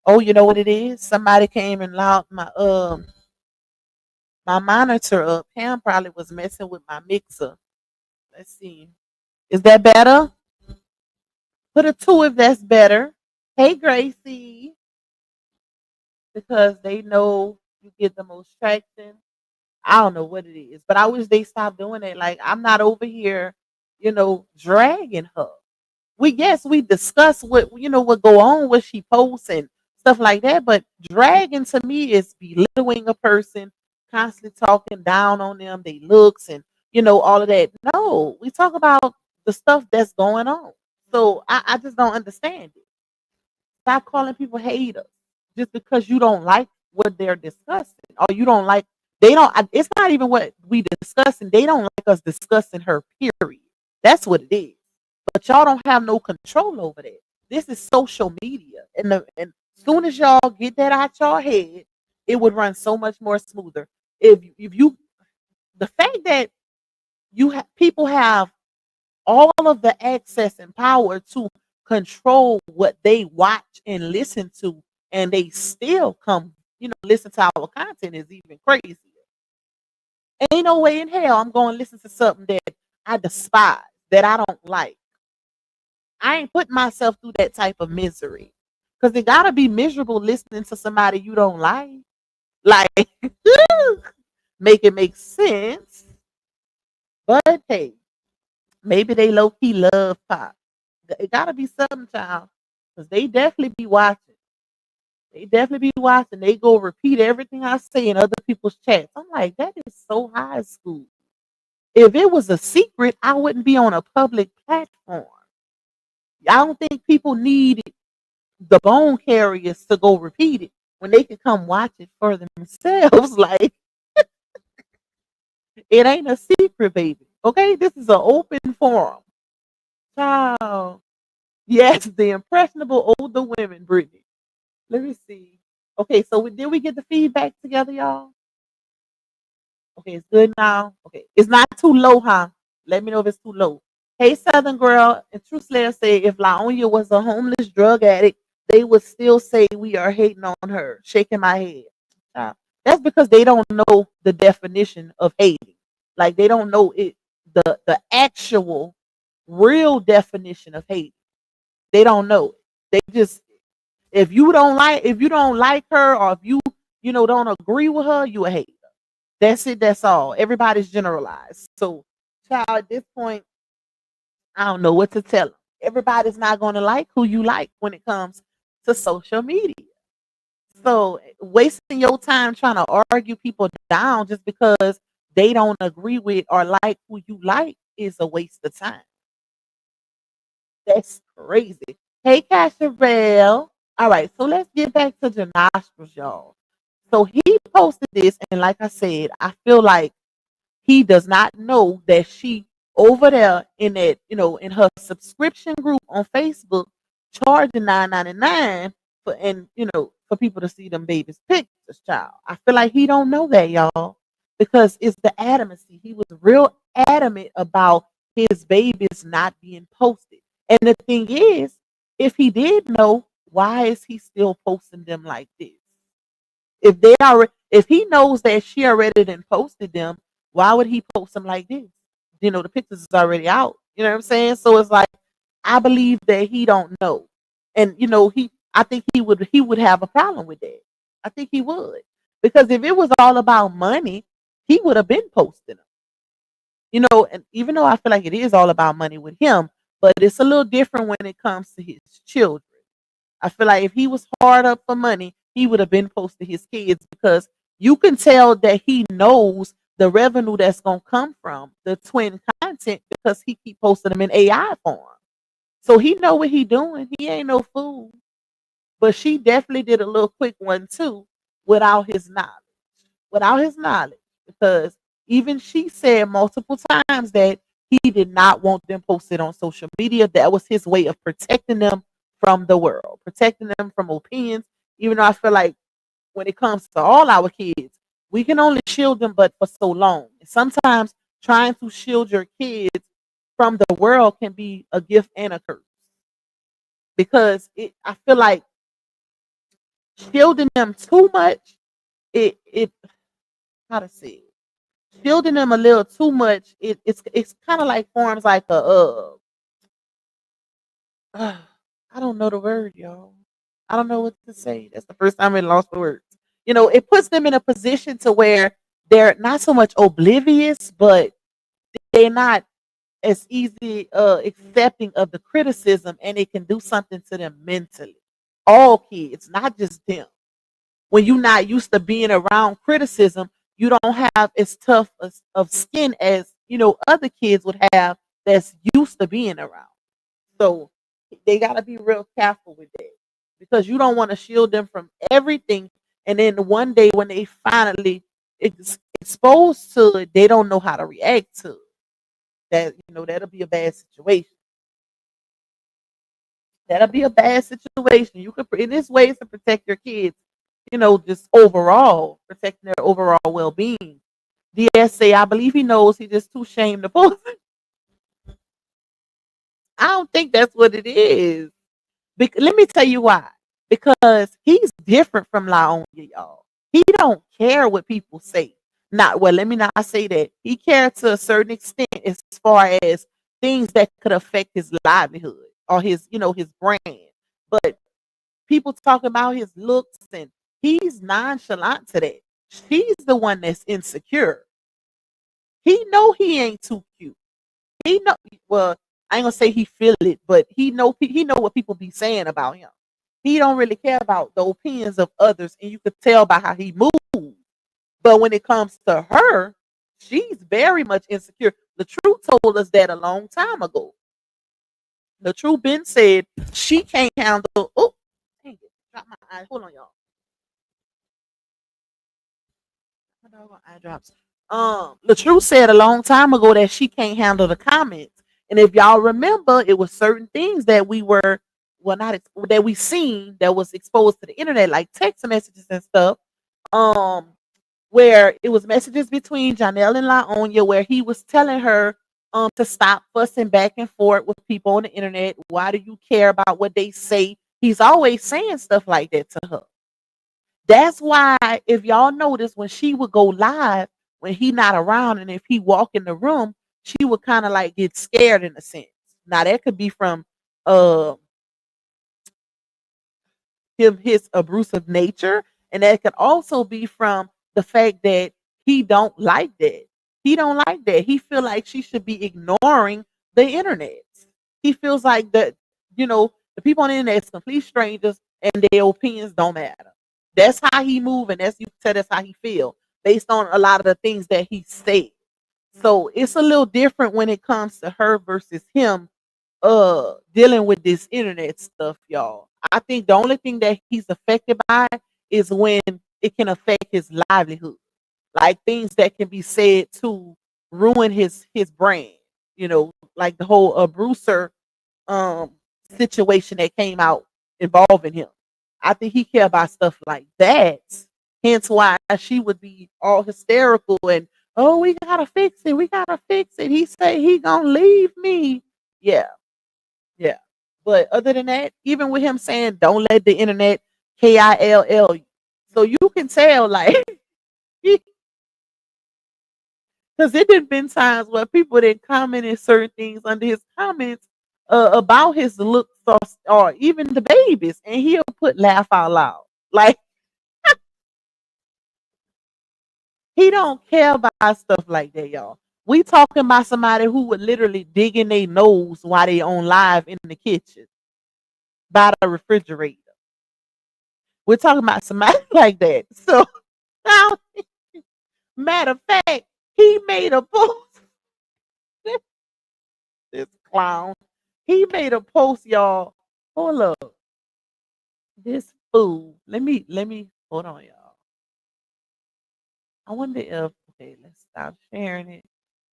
Oh, you know what it is? Somebody came and loud my monitor up. Pam probably was messing with my mixer. Let's see. Is that better? Put a 2 if that's better. Hey, Gracie. Because they know you get the most traction. I don't know what it is, but I wish they stopped doing it. Like, I'm not over here, dragging her. We discuss what go on, what she posts and stuff like that. But dragging to me is belittling a person, constantly talking down on them, they looks and all of that. No, we talk about the stuff that's going on. So I just don't understand it. Stop calling people haters just because you don't like what they're discussing or you don't like. They don't. It's not even what we discussing. They don't like us discussing her. Period. That's what it is. But y'all don't have no control over that. This is social media, and soon as y'all get that out y'all head, it would run so much more smoother. If you, the fact that people have all of the access and power to control what they watch and listen to, and they still come, listen to our content is even crazier. Ain't no way in hell I'm going to listen to something that I despise, that I don't like. I ain't putting myself through that type of misery. Because it got to be miserable listening to somebody you don't like. Like, make it make sense. But hey, maybe they low-key love pop. It got to be something, child. Because they definitely be watching. They definitely be watching. They go repeat everything I say in other people's chats. I'm like, that is so high school. If it was a secret, I wouldn't be on a public platform. I don't think people need the bone carriers to go repeat it when they can come watch it for themselves. Like, it ain't a secret, baby. Okay, this is an open forum. Child. Yes, the impressionable older women, Brittany. Let me see. Okay, so did we get the feedback together, y'all? Okay, it's good now. Okay, it's not too low, huh? Let me know if it's too low. Hey, Southern Girl, and True Slayer said if Laonia was a homeless drug addict, they would still say we are hating on her. Shaking my head. That's because they don't know the definition of hating. Like they don't know it, the actual, real definition of hating. They don't know it. They just if you don't like her or if you don't agree with her, you a hater. That's it. That's all. Everybody's generalized. So, child, at this point, I don't know what to tell them. Everybody's not going to like who you like when it comes to social media. So wasting your time trying to argue people down just because they don't agree with or like who you like is a waste of time. That's crazy. Hey, Casharell. All right, so let's get back to Janostra's, y'all. So he posted this, and like I said, I feel like he does not know that she over there in that, in her subscription group on Facebook, charging $9.99 for, and for people to see them babies' pictures, child. I feel like he don't know that, y'all, because it's the adamancy. He was real adamant about his babies not being posted. And the thing is, if he did know, why is he still posting them like this? If he knows that she already done posted them, why would he post them like this? The pictures is already out. You know what I'm saying? So it's like, I believe that he don't know. And I think he would have a problem with that. I think he would. Because if it was all about money, he would have been posting them. And even though I feel like it is all about money with him, but it's a little different when it comes to his children. I feel like if he was hard up for money, he would have been posting his kids, because you can tell that he knows the revenue that's gonna come from the twin content, because he keep posting them in AI form. So he know what he doing. He ain't no fool. But she definitely did a little quick one too, without his knowledge. Without his knowledge. Because even she said multiple times that he did not want them posted on social media. That was his way of protecting them from the world, protecting them from opinions. Even though I feel like when it comes to all our kids, we can only shield them but for so long. Sometimes trying to shield your kids from the world can be a gift and a curse. Because I feel like shielding them too much, it how to say it, shielding them a little too much, it's kind of like forms like I don't know the word, y'all. I don't know what to say. That's the first time I lost the words. It puts them in a position to where they're not so much oblivious, but they're not as easy accepting of the criticism, and it can do something to them mentally. All kids, not just them. When you're not used to being around criticism, you don't have as tough of skin as other kids would have that's used to being around. So they got to be real careful with that, because you don't want to shield them from everything. And then one day when they finally exposed to it, they don't know how to react to it. That'll be a bad situation. That'll be a bad situation. You could, in this ways to protect your kids, just overall protecting their overall well-being. DS say, I believe he knows, he's just too ashamed to post it. I don't think that's what it is. Let me tell you why. Because he's different from Laonia, y'all. He don't care what people say. Let me not say that. He cares to a certain extent as far as things that could affect his livelihood or his brand. But people talk about his looks, and he's nonchalant to that. She's the one that's insecure. He know he ain't too cute. He know, well, I ain't gonna say he feel it, but he know what people be saying about him. He don't really care about the opinions of others, and you could tell by how he moves. But when it comes to her, she's very much insecure. The truth told us that a long time ago. The truth been said she can't handle. Oh, dang it! Drop my eye. Hold on, y'all. My doggone eye drops. The truth said a long time ago that she can't handle the comments. And if y'all remember, it was certain things that we were, not that we seen that was exposed to the internet, like text messages and stuff. Where it was messages between Janelle and Laonia, where he was telling her to stop fussing back and forth with people on the internet. Why do you care about what they say? He's always saying stuff like that to her. That's why, if y'all notice, when she would go live, when he not around, and if he walk in the room, she would kind of like get scared in a sense. Now that could be from his abusive nature, and that could also be from the fact that he don't like that. He don't like that. He feel like she should be ignoring the internet. He feels like that, the people on the internet is complete strangers. and their opinions don't matter. That's how he move, and that's you can tell that's how he feel based on a lot of the things that he said. So it's a little different when it comes to her versus him dealing with this internet stuff, y'all. I think the only thing that he's affected by is when it can affect his livelihood. Like things that can be said to ruin his brand, like the whole Brucer um situation that came out involving him. I think he care about stuff like that. Hence why she would be all hysterical and oh, we gotta fix it. We gotta fix it. He say he gonna leave me. Yeah, yeah. But other than that, even with him saying don't let the internet kill you. So you can tell like because it did been times where people didn't comment in certain things under his comments about his looks or even the babies, and he'll put laugh out loud. Like he don't care about stuff like that, y'all. We talking about somebody who would literally dig in their nose while they on live in the kitchen by the refrigerator. We're talking about somebody like that. So now, matter of fact, he made a post. This clown. He made a post, y'all. Hold up. This fool. Let me hold on, y'all. I wonder if okay, let's stop sharing it.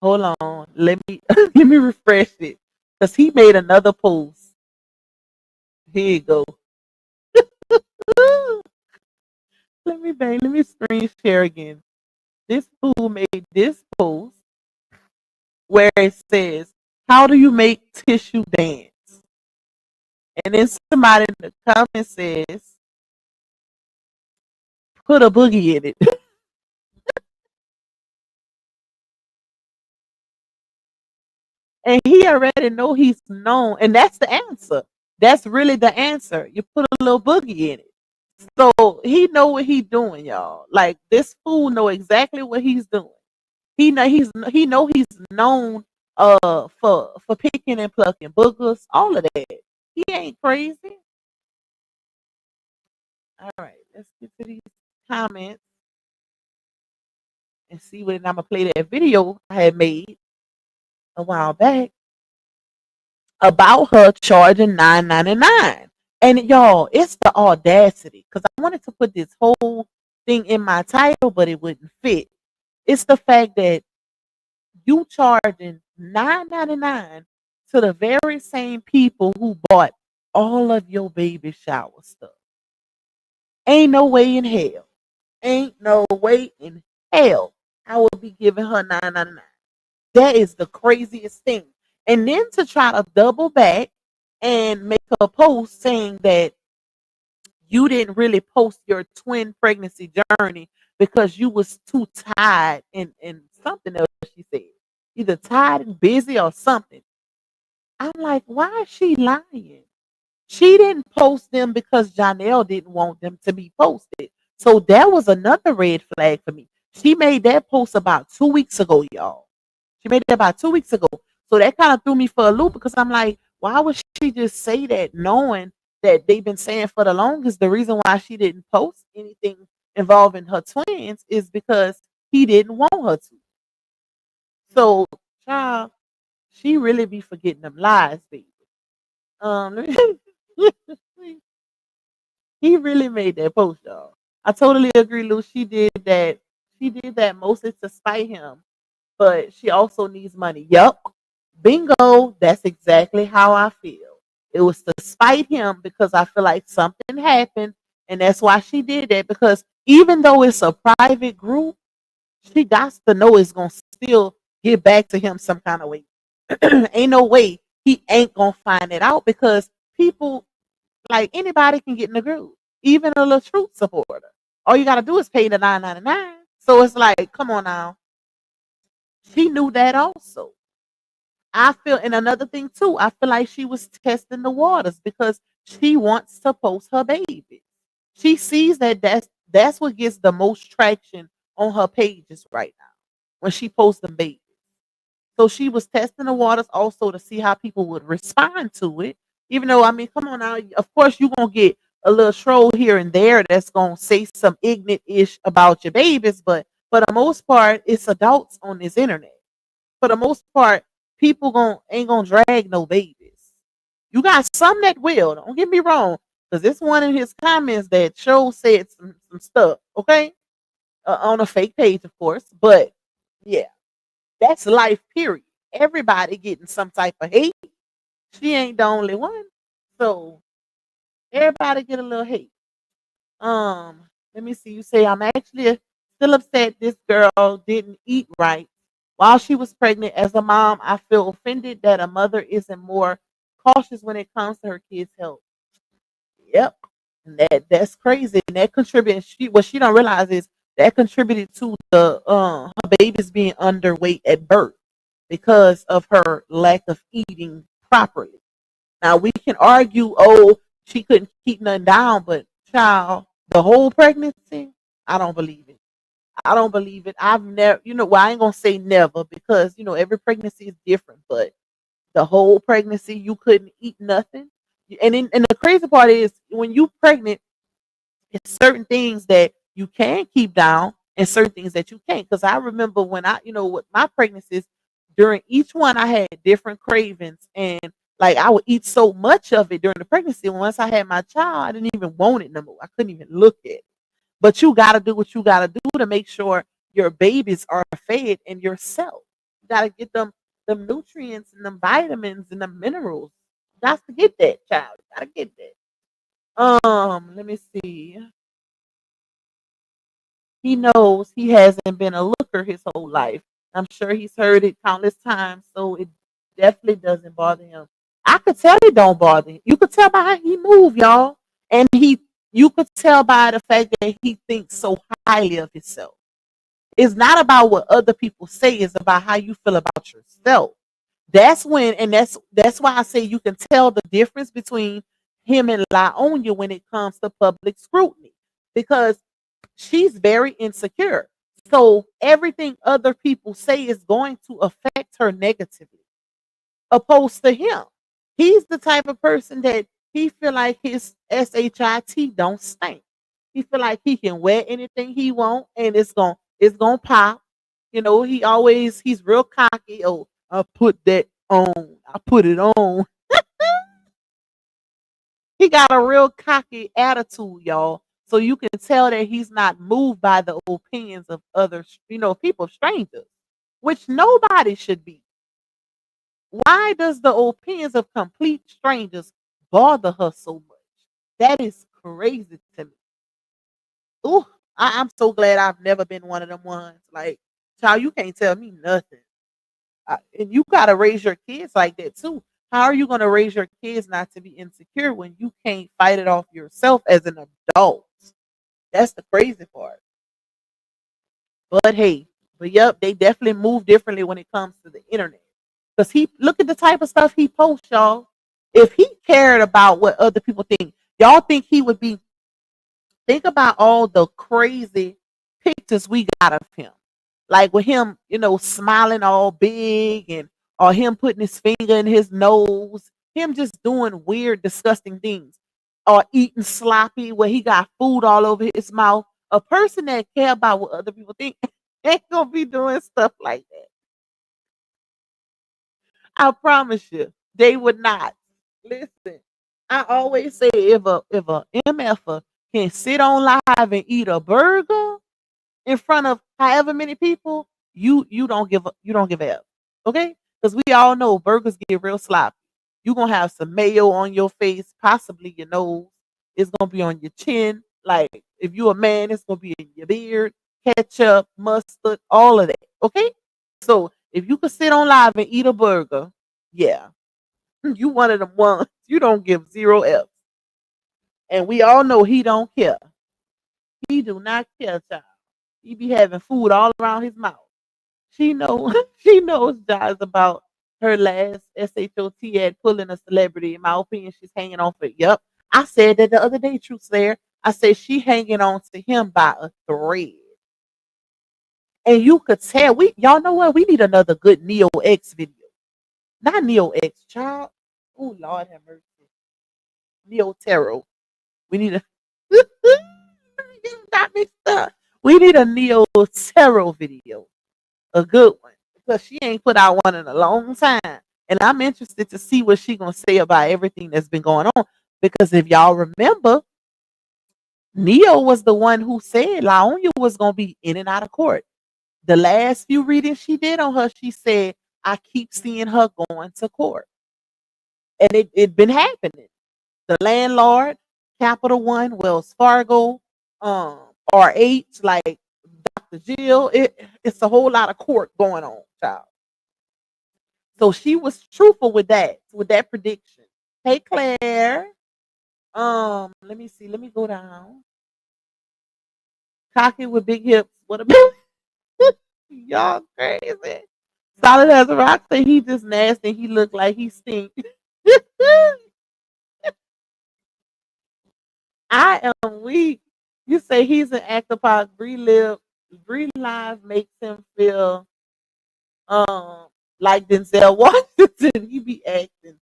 Hold on. Let me let me refresh it. Because he made another post. Here you go. Let me screen share again. This fool made this post where it says, how do you make tissue dance? And then somebody in the comment says, put a boogie in it. And he already know he's known. And that's the answer. That's really the answer. You put a little boogie in it. So he know what he's doing, y'all. Like this fool know exactly what he's doing. He know he's known for picking and plucking boogers, all of that. He ain't crazy. All right, let's get to these comments and see what I'm gonna play that video I had made a while back about her charging $9.99. And y'all, it's the audacity because I wanted to put this whole thing in my title, but it wouldn't fit. It's the fact that you charging $9.99 to the very same people who bought all of your baby shower stuff. Ain't no way in hell. Ain't no way in hell I would be giving her $9.99. That is the craziest thing. And then to try to double back and make a post saying that you didn't really post your twin pregnancy journey because you was too tired and something else she said. Either tired and busy or something. I'm like, why is she lying? She didn't post them because Janelle didn't want them to be posted. So that was another red flag for me. She made that post about 2 weeks ago, y'all. She made it about 2 weeks ago. So that kind of threw me for a loop because I'm like, why would she just say that knowing that they've been saying for the longest the reason why she didn't post anything involving her twins is because he didn't want her to. So, child, she really be forgetting them lies, baby. Let me- he really made that post, y'all. I totally agree, Lou. She did that. She did that mostly to spite him, but she also needs money. Yup. Bingo. That's exactly how I feel. It was to spite him because I feel like something happened, and that's why she did that. Because even though it's a private group, she got to know it's gonna still get back to him some kind of way. Ain't no way he ain't gonna find it out because people like anybody can get in the group, even a little truth supporter. All you gotta do is pay the $9.99. So it's like, come on now. She knew that also. I feel, and another thing too, I feel like she was testing the waters because she wants to post her baby. She sees that that's what gets the most traction on her pages right now when she posts them babies. So she was testing the waters also to see how people would respond to it. Even though, I mean, come on now, of course you're gonna get a little troll here and there that's gonna say some ignorant ish about your babies, but for the most part, it's adults on this internet. For the most part, people ain't gonna drag no babies. You got some that will. Don't get me wrong, because this one in his comments that show said some stuff. Okay, on a fake page, of course, but yeah, that's life. Period. Everybody getting some type of hate. She ain't the only one. So everybody get a little hate. Let me see. You say I'm actually still upset this girl didn't eat right while she was pregnant. As a mom, I feel offended that a mother isn't more cautious when it comes to her kids' health. Yep. And that's crazy. And that contributed what she don't realize is that contributed to the her babies being underweight at birth because of her lack of eating properly. Now we can argue, oh, she couldn't keep nothing down, but child, the whole pregnancy, I don't believe it. I don't believe it. I've never, well, I ain't gonna say never because every pregnancy is different, but the whole pregnancy you couldn't eat nothing. And the crazy part is when you pregnant, it's certain things that you can keep down and certain things that you can't. Because I remember when with my pregnancies, during each one I had different cravings, and like I would eat so much of it during the pregnancy. Once I had my child, I didn't even want it no more. I couldn't even look at it. But you gotta do what you gotta do to make sure your babies are fed and yourself. You gotta get them nutrients and them vitamins and the minerals. You got to get that, child. You gotta get that. Let me see. He knows he hasn't been a looker his whole life. I'm sure he's heard it countless times, so it definitely doesn't bother him. I could tell it don't bother him. You could tell by how he move, y'all. And you could tell by the fact that he thinks so highly of himself. It's not about what other people say, it's about how you feel about yourself. That's when, and that's why I say you can tell the difference between him and Laonia when it comes to public scrutiny. Because she's very insecure. So everything other people say is going to affect her negatively, opposed to him. He's the type of person that he feel like his shit don't stink. He feel like he can wear anything he want and it's gonna pop. He's real cocky. Oh, I put that on. I put it on. He got a real cocky attitude, y'all. So you can tell that he's not moved by the opinions of others, people, strangers, which nobody should be. Why does the opinions of complete strangers bother her so much? That is crazy to me. Ooh, I'm so glad I've never been one of them ones. Like, child, you can't tell me nothing. And you got to raise your kids like that too. How are you going to raise your kids not to be insecure when you can't fight it off yourself as an adult? That's the crazy part. But hey, yep, they definitely move differently when it comes to the internet. Because he look at the type of stuff he posts, y'all. If he cared about what other people think, y'all think he would be. Think about all the crazy pictures we got of him. Like with him, smiling all big or him putting his finger in his nose, him just doing weird, disgusting things, or eating sloppy where he got food all over his mouth. A person that care about what other people think ain't gonna be doing stuff like that. I promise you, they would not. Listen, I always say if a MFer can sit on live and eat a burger in front of however many people, you don't give a F. Okay? Because we all know burgers get real sloppy. You're gonna have some mayo on your face, possibly your nose. It's gonna be on your chin. Like if you're a man, it's gonna be in your beard, ketchup, mustard, all of that. Okay? So if you could sit on live and eat a burger, yeah, you one of them ones. You don't give zero F's. And we all know he don't care. He do not care, child. He be having food all around his mouth. She know she knows Jazz about her last SHOT at pulling a celebrity. In my opinion, she's hanging on for it. Yep. I said that the other day, Truth there. I said she hanging on to him by a thread. And you could tell y'all know what? We need another good Neo X video. Not Neo X, child. Oh Lord have mercy. Neo Tarot. We need a got mixed up. We need a Neo Tarot video, a good one, because she ain't put out one in a long time, and I'm interested to see what she gonna say about everything that's been going on. Because if y'all remember, Neo was the one who said Laonia was gonna be in and out of court. The last few readings she did on her, she said, I keep seeing her going to court. And it been happening. The landlord, Capital One, Wells Fargo, um, RH, like Dr. Jill, it's a whole lot of court going on, child. So she was truthful with that prediction. Hey Claire. Let me see. Let me go down. Cocky with big hips. What about y'all crazy? Solid as a rock say he just nasty. He look like he stink. I am weak. You say he's an actor. Bree Live makes him feel like Denzel Washington. He be acting.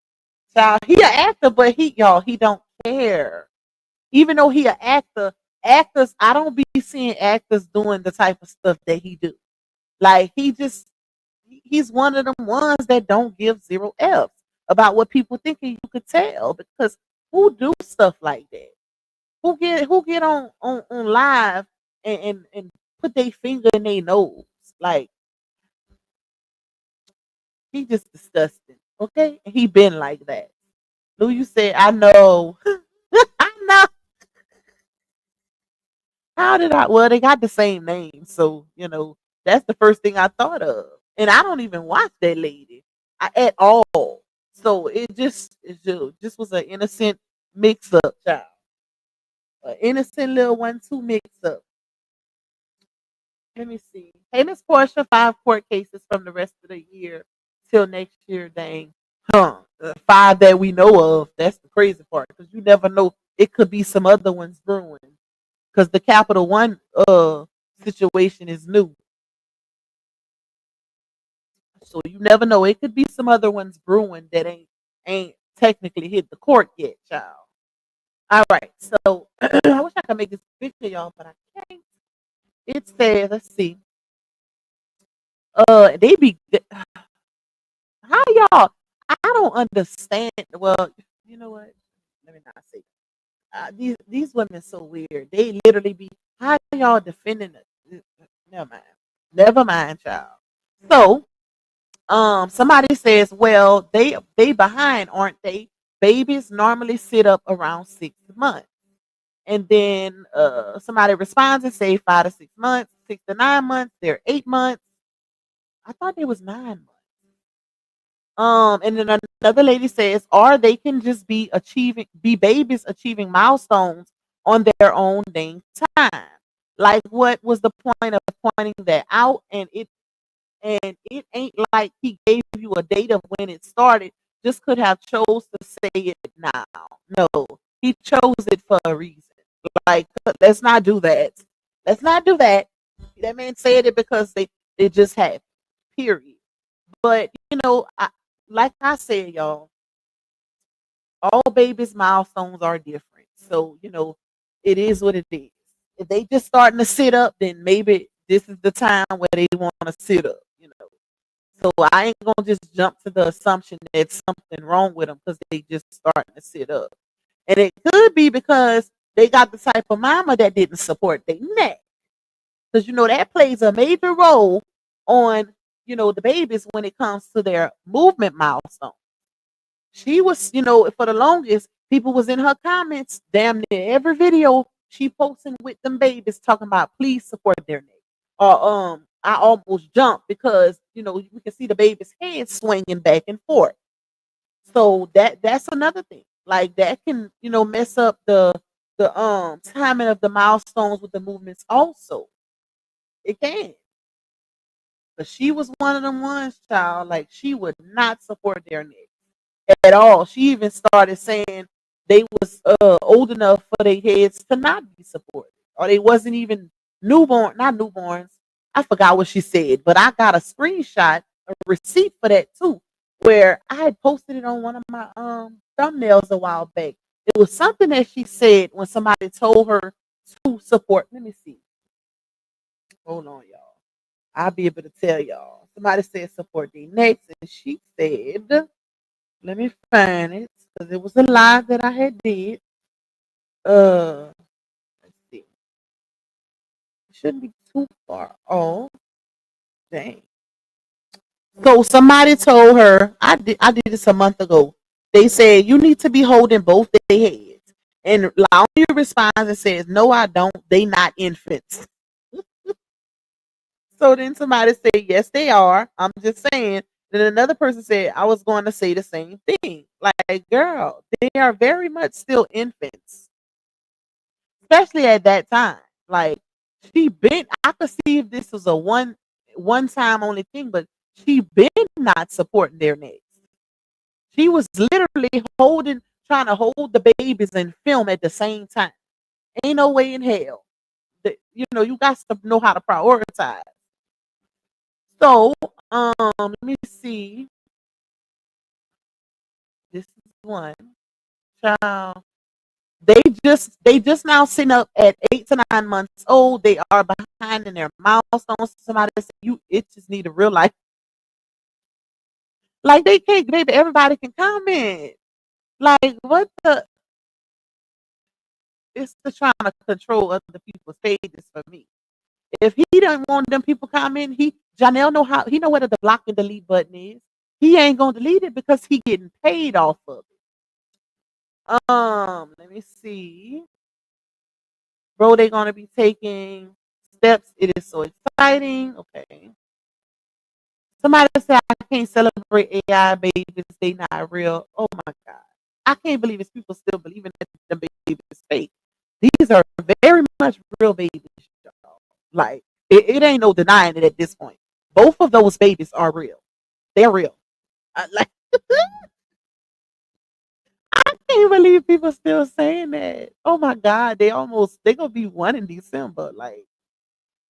Child, he an actor, but he don't care. Even though he an actor, actors, I don't be seeing actors doing the type of stuff that he do. Like he's one of them ones that don't give zero F's about what people think, and you could tell because who do stuff like that? Who get on live and put their finger in their nose? Like he just disgusting. Okay? And he been like that. Lou, you said, I know. I know. How did I? Well, they got the same name, so that's the first thing I thought of. And I don't even watch that lady at all. So it just was an innocent mix up, child. An innocent little 1-2 mix up. Let me see. Hey, Miss Portia, 5 court cases from the rest of the year till next year. Dang, 5 that we know of. That's the crazy part because you never know. It could be some other ones brewing because the Capital One situation is new. So you never know. It could be some other ones brewing that ain't technically hit the court yet, child. All right. So I wish I could make this picture, y'all, but I can't. It says, let's see. They be how y'all. I don't understand. Well, you know what? Let me not say. These women so weird. They literally be how y'all defending it. Never mind. Never mind, child. So somebody says, well, they behind, aren't they? Babies normally sit up around 6 months. And then somebody responds and say 5 to 6 months, 6 to 9 months, they're 8 months. I thought it was 9 months. And then another lady says, or they can just be babies achieving milestones on their own dang time. Like what was the point of pointing that out? And it ain't like he gave you a date of when it started. Just could have chose to say it now. No, he chose it for a reason. Like, let's not do that. Let's not do that. That man said it because it just happened. Period. But like I said, y'all, all babies' milestones are different. So it is what it is. If they just starting to sit up, then maybe this is the time where they want to sit up. So I ain't gonna just jump to the assumption that something wrong with them because they just starting to sit up. And it could be because they got the type of mama that didn't support their neck. Because that plays a major role on the babies when it comes to their movement milestone. She was, for the longest, people was in her comments, damn near every video she posting with them babies talking about please support their neck. Or I almost jumped because we can see the baby's head swinging back and forth. So that's another thing. Like that can mess up the timing of the milestones with the movements. Also, it can. But she was one of them ones, child. Like she would not support their neck at all. She even started saying they was old enough for their heads to not be supported, or they wasn't even not newborns. I forgot what she said, but I got a screenshot, a receipt for that too, where I had posted it on one of my thumbnails a while back. It was something that she said when somebody told her to support. Let me see. Hold on, y'all. I'll be able to tell y'all. Somebody said support the next, and she said, let me find it because it was a live that I had did. Let's see. It shouldn't be too far off. Dang. So somebody told her, I did this a month ago. They said you need to be holding both their heads. And Laonia responds and says, no, I don't. They not infants. So then somebody said, yes, they are. I'm just saying. Then another person said, I was going to say the same thing. Like, girl, they are very much still infants, especially at that time. Like, she been, I could see if this was a one time only thing, but she been not supporting their necks. She was literally trying to hold the babies and film at the same time. Ain't no way in hell. You got to know how to prioritize. So, let me see. This is one. Child. They just now sitting up at 8 to 9 months old. They are behind in their milestones. Somebody said it just need a real life. Like they can't, maybe everybody can comment. Like what the it's the trying to control other people's pages for me. If he don't want them people comment, Janelle know how he know where the block and delete button is. He ain't gonna delete it because he getting paid off of it. Let me see. Bro, they gonna be taking steps. It is so exciting. Okay. Somebody said I can't celebrate AI babies. They not real. Oh my god. I can't believe it's people still believing that the baby is fake. These are very much real babies. Y'all. Like it ain't no denying it at this point. Both of those babies are real. They're real. Like I can't believe people still saying that. Oh my god, they gonna be one in December. Like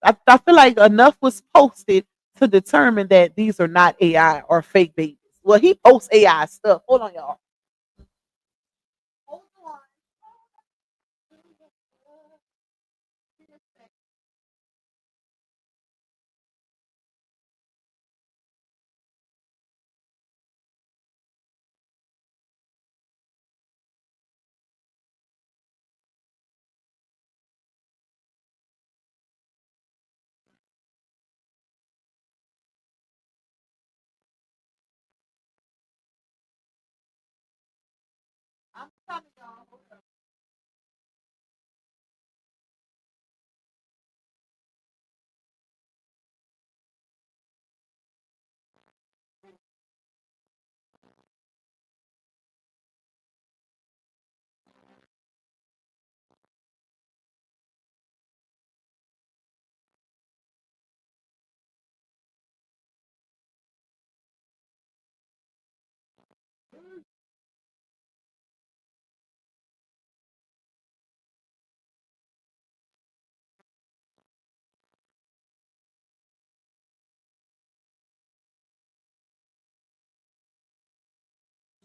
I feel like enough was posted to determine that these are not AI or fake babies. Well, he posts AI stuff. Hold on, y'all. Hold on. I'm coming, y'all. Hold on.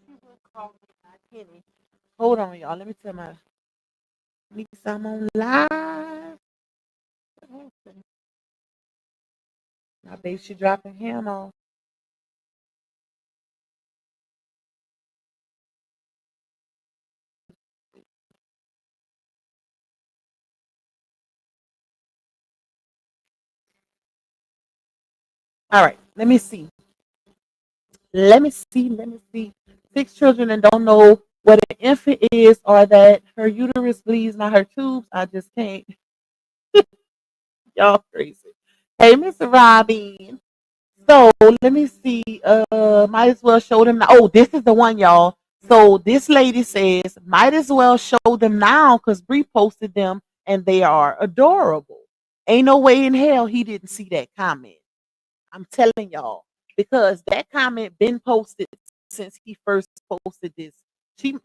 She will call me my Kenny. Hold on, y'all. Let me tell my niece I'm on live. My baby, she dropping him off. All right, let me see. Let me see. Let me see. 6 children and don't know what an infant is or that her uterus bleeds, not her tubes. I just can't. Y'all crazy. Hey, Mr. Robin. So let me see. Might as well show them. Oh, this is the one, y'all. So this lady says, might as well show them now because Bree posted them and they are adorable. Ain't no way in hell he didn't see that comment. I'm telling y'all because that comment been posted since he first posted this.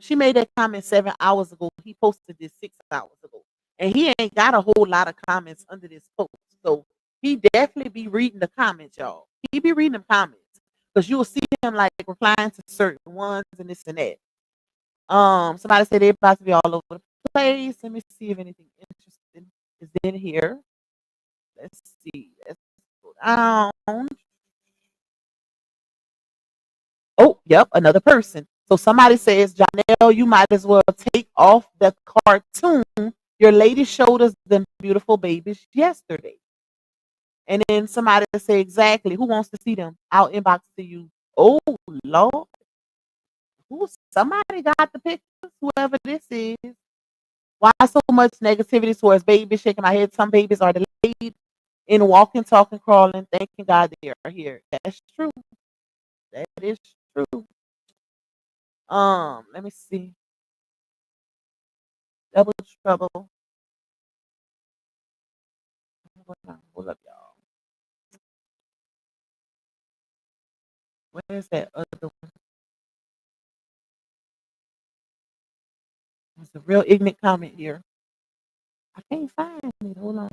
She made that comment 7 hours ago. He posted this 6 hours ago, and he ain't got a whole lot of comments under this post. So he definitely be reading the comments, y'all. He be reading the comments because you'll see him like replying to certain ones and this and that. Somebody said they're about to be all over the place. Let me see if anything interesting is in here. Let's see. Let's go down. Oh, yep, another person. So somebody says, Janelle, you might as well take off the cartoon. Your lady showed us them beautiful babies yesterday. And then somebody say, exactly, who wants to see them? I'll inbox to you. Oh, Lord. Somebody got the pictures, whoever this is. Why so much negativity towards babies? Shaking my head. Some babies are delayed in walking, talking, crawling. Thanking God they are here. That's true. That is true. Let me see. Double trouble. Hold up, y'all. Where's that other one? There's a real ignorant comment here. I can't find it. Hold on.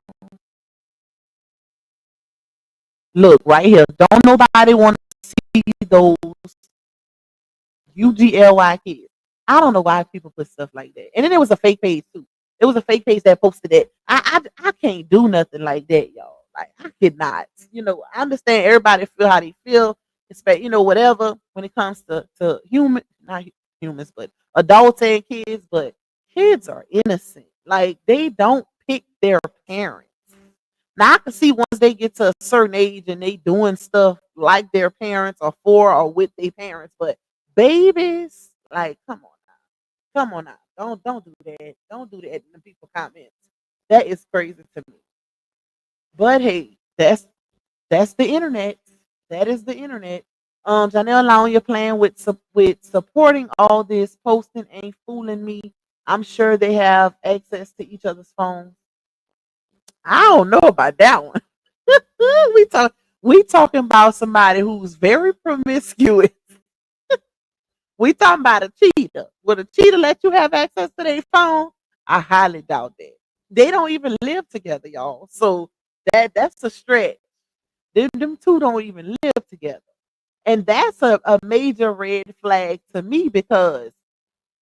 Look right here. Don't nobody want to see those UGLY kids. I don't know why people put stuff like that. And then it was a fake page too. It was a fake page that posted that. I can't do nothing like that, y'all. Like I could not. I understand everybody feel how they feel. Expect whatever when it comes to human, not humans, but adults and kids. But kids are innocent. Like they don't pick their parents. Now I can see once they get to a certain age and they doing stuff like their parents or for or with their parents, but babies, like, come on now, don't do that, don't do that in the people comments. That is crazy to me. But hey, that's the internet. That is the internet. Janelle allowing your plan with supporting all this posting ain't fooling me. I'm sure they have access to each other's phones. I don't know about that one. we talk we talking about somebody who's very promiscuous. We talking about a cheater. Would a cheater let you have access to their phone? I highly doubt that. They don't even live together, y'all. So that's a stretch. Them two don't even live together. And that's a major red flag to me because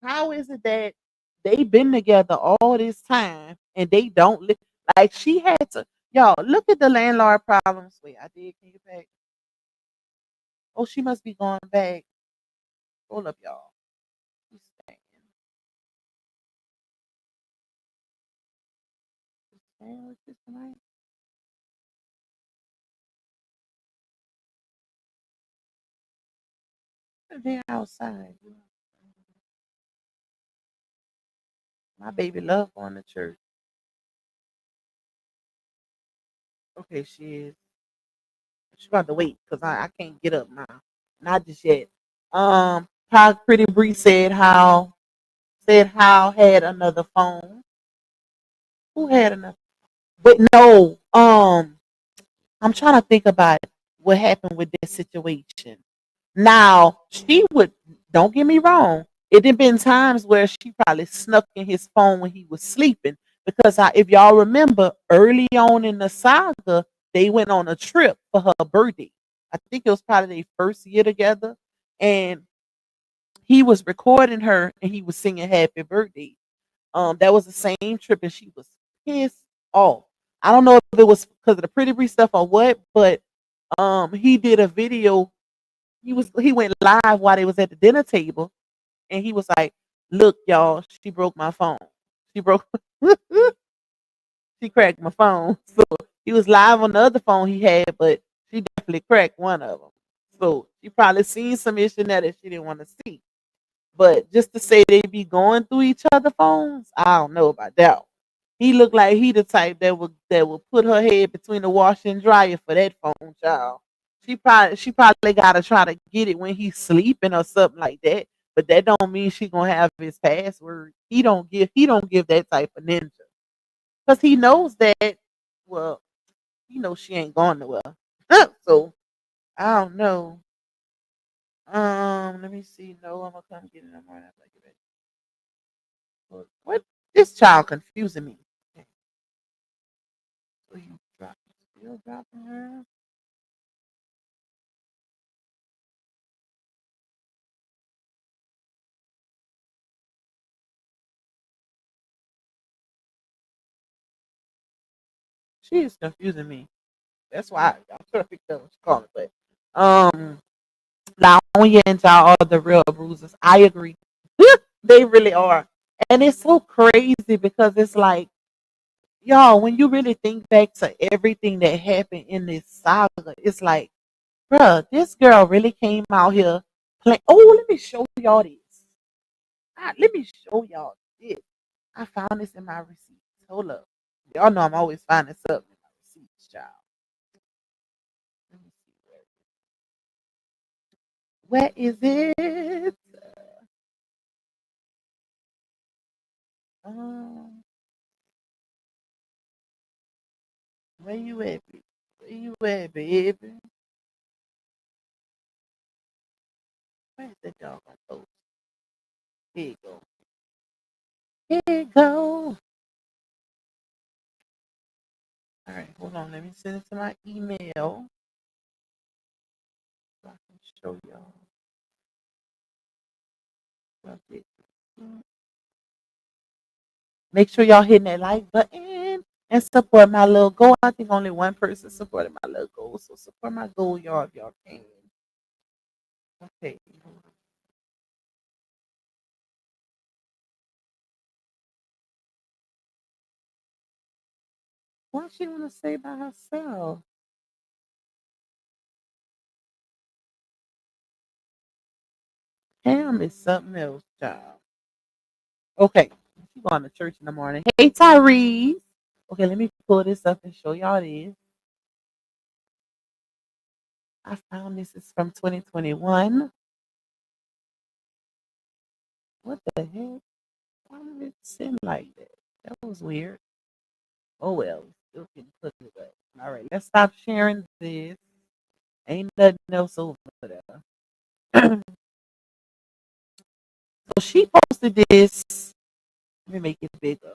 how is it that they've been together all this time and they don't live like she had to y'all look at the landlord problems. Wait, I did can you back? Oh, she must be going back. Hold up, y'all. She's staying. She's staying with this tonight. They're outside. My baby love going to church. Okay, she is. She's about to wait because I can't get up now. Not just yet. How Pretty Bree said how had another phone. Who had another? But no. I'm trying to think about what happened with this situation. Now she would. Don't get me wrong. It had been times where she probably snuck in his phone when he was sleeping because if y'all remember early on in the saga, they went on a trip for her birthday. I think it was probably their first year together, and he was recording her and he was singing "Happy Birthday." That was the same trip, and she was pissed off. I don't know if it was because of the Pretty Bree stuff or what, but he did a video. He went live while they was at the dinner table, and he was like, "Look, y'all, she broke my phone. She broke, she cracked my phone." So he was live on the other phone he had, but she definitely cracked one of them. So she probably seen some issue in there that she didn't want to see. But just to say they be going through each other phones, I don't know about that. He looked like he the type that would put her head between the washer and dryer for that phone, child. She probably gotta try to get it when he's sleeping or something like that. But that don't mean she gonna have his password. He don't give that type of ninja. Because he knows that well, he knows she ain't going nowhere. So I don't know. Let me see. No, I'm gonna come get it. I'm gonna have to get it. What this child confusing me. So you still dropping her? She is confusing me. That's why I'm trying to pick up what you call it. But Laonia and y'all are the real bruisers. I agree. They really are. And it's so crazy because it's like, y'all, when you really think back to everything that happened in this saga, it's like, bruh, this girl really came out here playing. Oh, let me show y'all this. Let me show y'all this. I found this in my receipts. Hold up. Y'all know I'm always finding stuff in my receipts, child. Let me see where is it? Um, where you at, baby? Where you at, baby? Where's the dog on post? Here you go. Here you go. All right, hold on. Let me send it to my email so I can show y'all. Make sure y'all hitting that like button and support my little goal. I think only one person supported my little goal, so support my goal, y'all, if y'all can. Okay. What she want to say by herself? Cam is something else, child. Okay. She going to church in the morning. Hey, Tyrese. Okay, let me pull this up and show y'all this. I found this is from 2021. What the heck? Why did it send like that? That was weird. Oh well, still can put it up. All right, let's stop sharing this. Ain't nothing else over there. So she posted this. Let me make it bigger.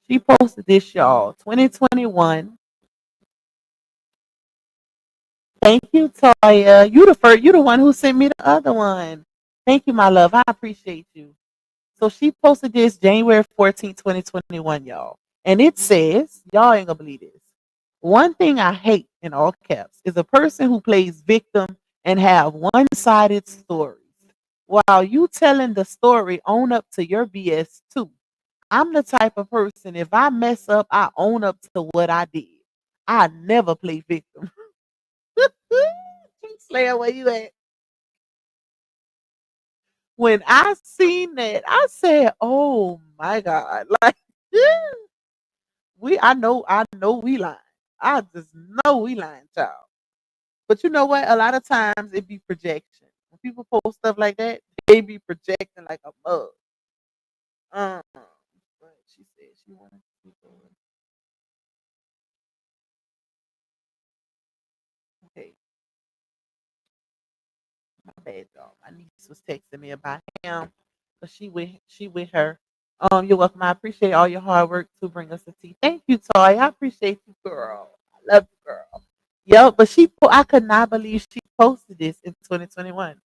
She posted this, y'all. 2021. Thank you, Toya. You the first. You the one who sent me the other one. Thank you, my love. I appreciate you. So she posted this January 14th, 2021, y'all. And it says, y'all ain't gonna believe this. One thing I hate in all caps is a person who plays victim and have one-sided stories. While you telling the story, own up to your BS too. I'm the type of person, if I mess up, I own up to what I did. I never play victim. Slayer, where you at? When I seen that, I said, "Oh my God!" Like I know we lying. I just know we lying, child. But you know what? A lot of times it be projection. When people post stuff like that, they be projecting like a mug. But she said she wanted to keep going. Okay, my bad, y'all. My niece was texting me about him, but she with her. You're welcome. I appreciate all your hard work to bring us the tea. Thank you, Toy. I appreciate you, girl. I love you, girl. Yep, but I could not believe she posted this in 2021.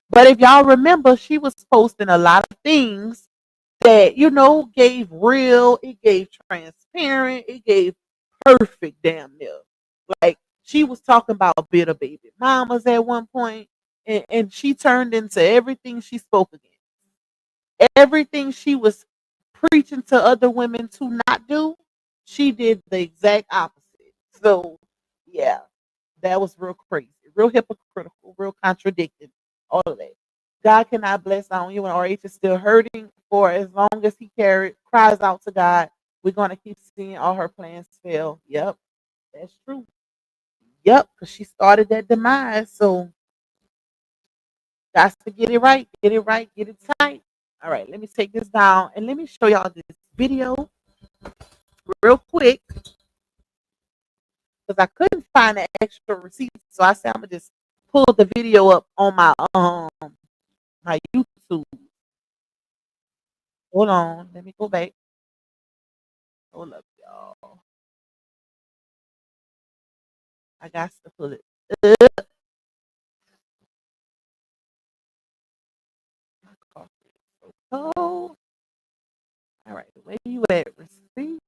But if y'all remember, she was posting a lot of things that gave real, it gave transparent, it gave perfect damn near. Like she was talking about bitter baby mamas at one point, and she turned into everything she spoke against. Everything she was preaching to other women to not do, she did the exact opposite. So yeah, that was real crazy, real hypocritical, real contradicting, all of that. God cannot bless on you, and RH is still hurting for as long as he cries out to God. We're gonna keep seeing all her plans fail. Yep, that's true. Yep, because she started that demise. So got to get it right, get it right, get it tight. All right, let me take this down and let me show y'all this video real quick because I couldn't find the extra receipts. So I said I'm gonna just pull the video up on my YouTube. Hold on, let me go back. Hold up, y'all. I got to pull it up. Oh, all right. Where you at? Receipt.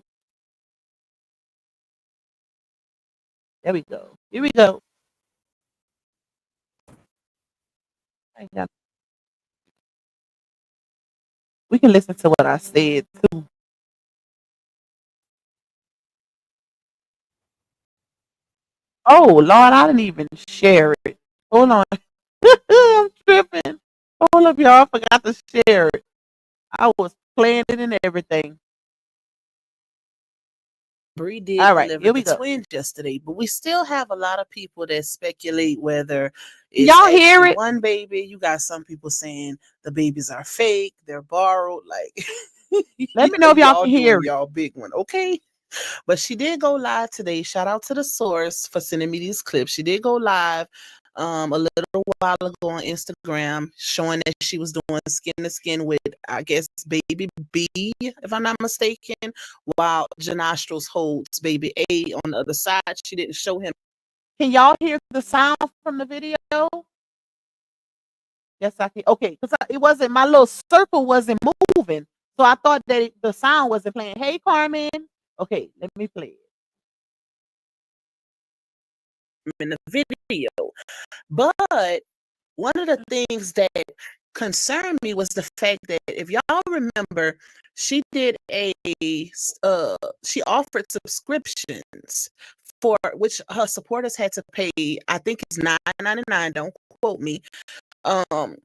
There we go. Here we go. I got- We can listen to what I said too. Oh Lord, I didn't even share it. Hold on. I'm tripping. Hold up, y'all. I forgot to share it. I was playing it and everything. Bree did All right, deliver here the we go. twins yesterday, but we still have a lot of people that speculate whether Can it's y'all hear actually it? one baby. You got some people saying the babies are fake, they're borrowed. Like, Let me know if y'all y'all can hear doing it. y'all big one, okay? But she did go live today. Shout out to the source for sending me these clips. She did go live a little while ago on Instagram, showing that she was doing skin to skin with, I guess, baby B, if I'm not mistaken, while Janostrals holds baby A on the other side. She didn't show him. Can y'all hear the sound from the video? Yes, I can. Okay, because it wasn't, my little circle wasn't moving. So I thought that the sound wasn't playing. Hey, Carmen. Okay, let me play it. In the video. But one of the things that concerned me was the fact that, if y'all remember, she did she offered subscriptions for which her supporters had to pay. I think it's $9.99. Don't quote me. Because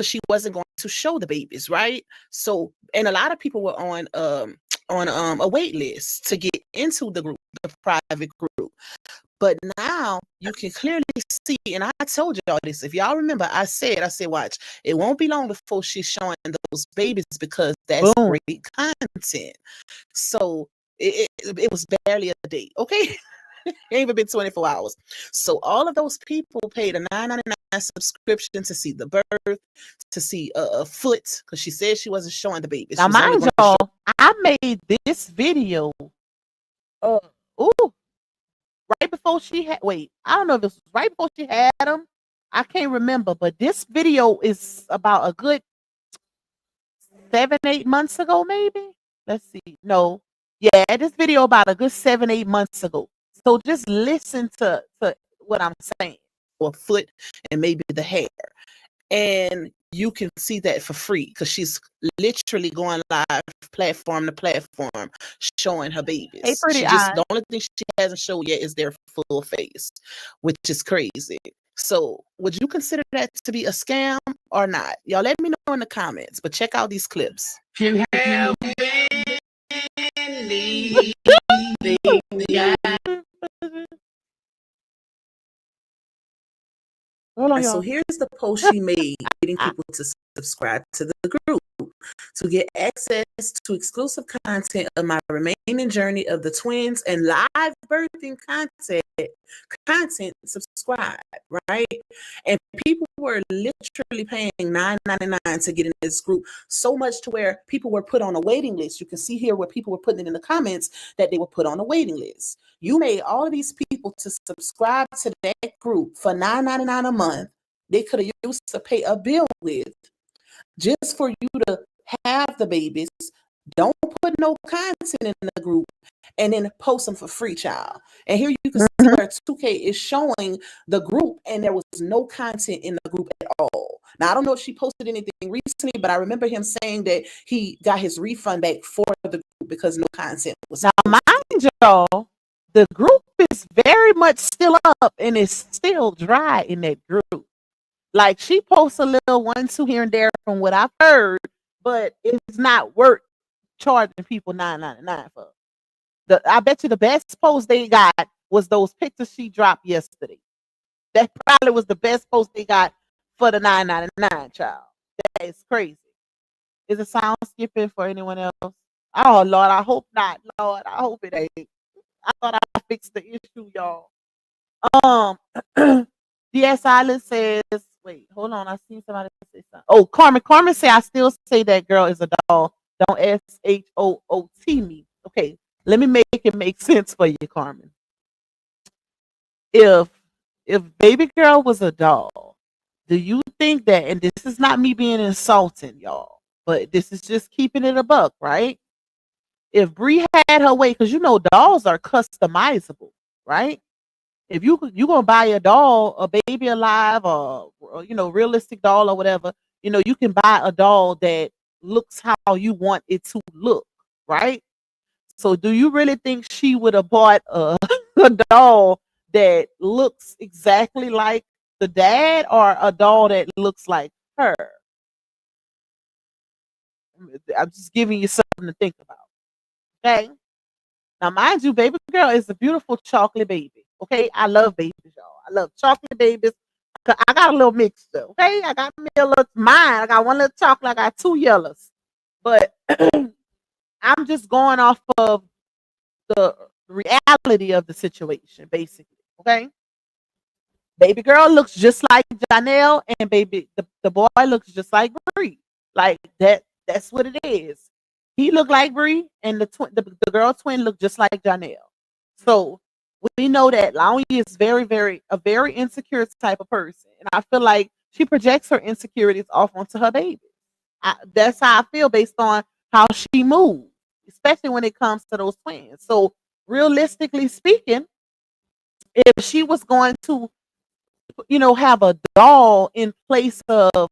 she wasn't going to show the babies, right? So, and a lot of people were on a wait list to get into the group, the private group. But now you can clearly see, and I told y'all this. If y'all remember, I said, watch, it won't be long before she's showing those babies, because that's Boom. great content. So it was barely a day, okay? It ain't even been 24 hours. So all of those people paid a $9.99 subscription to see the birth, to see a foot, because she said she wasn't showing the babies. Now, mind y'all, I made this video. Right before she had. Wait, I don't know if this was right before she had them. I can't remember, but this video is about a good 7-8 months ago, maybe. Let's see. No, yeah, this video about a good 7-8 months ago. So just listen to what I'm saying. Or foot and maybe the hair. And you can see that for free, because she's literally going live platform to platform showing her babies. Hey, pretty The only thing she hasn't showed yet is their full face, which is crazy. So would you consider that to be a scam or not? Y'all let me know in the comments, but check out these clips. You have been leaving. Hold on, So y'all. here's the post she made, getting people to subscribe to the group to get access to exclusive content of my remaining journey of the twins and live birthing content. Subscribe, right? And people were literally paying $9.99 to get in this group, so much to where people were put on a waiting list. You can see here where people were putting it in the comments that they were put on a waiting list. You made all of these people to subscribe to that group for $9.99 a month. They could have used to pay a bill with, just for you to have the babies. Don't put no content in the group and then post them for free, child. And here you can see where 2K is showing the group, and there was no content in the group at all. Now, I don't know if she posted anything recently, but I remember him saying that he got his refund back for the group because no content was. Now, mind y'all, the group is very much still up and it's still dry in that group. Like, she posts a little 1-2 here and there from what I've heard, but it's not worth charging people $9.99 for. I bet you the best post they got was those pictures she dropped yesterday. That probably was the best post they got for the $9.99, child. That is crazy. Is it sound skipping for anyone else? Oh Lord, I hope not. Lord, I hope it ain't. I thought I fixed the issue, y'all. DS Island says, wait, hold on. I seen somebody say something. Oh, Carmen say, I still say that girl is a doll. Don't SHOOT me. Okay, let me make it make sense for you, Carmen. If baby girl was a doll, do you think that, and this is not me being insulting, y'all, but this is just keeping it a buck, right? If Bree had her way, because you know dolls are customizable, right? If you gonna buy a doll, a baby alive, or realistic doll or whatever, you can buy a doll that looks how you want it to look, right? So do you really think she would have bought a, a doll that looks exactly like the dad, or a doll that looks like her? I'm just giving you something to think about. Okay. Now, mind you, baby girl is a beautiful chocolate baby. Okay. I love babies, y'all. I love chocolate babies. I got a little mixture. Okay. I got me a little mine. I got one little chocolate. I got two yellows. But I'm just going off of the reality of the situation, basically. Okay. Baby girl looks just like Janelle, and the boy looks just like Bree. Like that. That's what it is. He looked like Bree, and the girl twin looked just like Janelle. So we know that Laui is a very insecure type of person, and I feel like she projects her insecurities off onto her baby. That's how I feel based on how she moves, especially when it comes to those twins. So realistically speaking, if she was going to have a doll in place of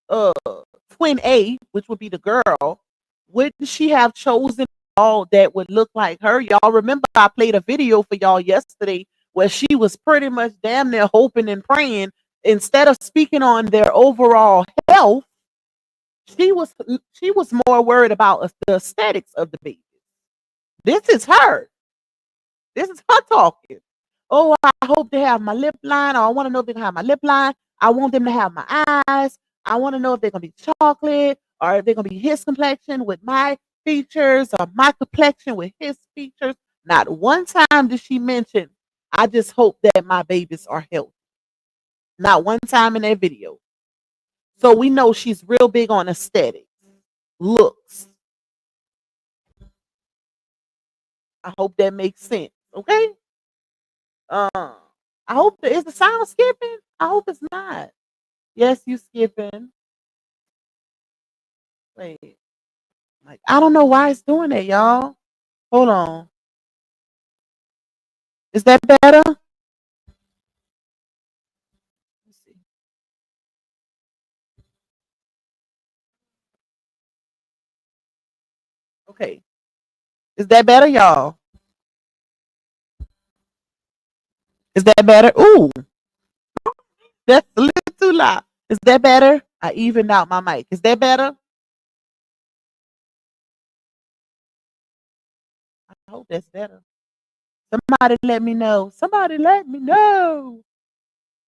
uh twin A, which would be the girl, wouldn't she have chosen a doll that would look like her? Y'all remember I played a video for y'all yesterday where she was pretty much damn near hoping and praying, instead of speaking on their overall health, she was more worried about the aesthetics of the baby. This is her. This is her talking. Oh, I hope they have my lip line, or I want to know if they can have my lip line. I want them to have my eyes. I want to know if they're gonna be chocolate, or if they're gonna be his complexion with my features, or my complexion with his features. Not one time did she mention, I just hope that my babies are healthy. Not one time in that video. So we know she's real big on aesthetics, looks. I hope that makes sense. Okay. I hope is the sound skipping? I hope it's not. Yes, you skipping. Wait. Like, I don't know why it's doing that, y'all. Hold on. Is that better? Let's see. Okay. Is that better, y'all? Is that better? Ooh, that's a little too loud. Is that better? I evened out my mic. Is that better? I hope that's better. Somebody let me know. Somebody let me know.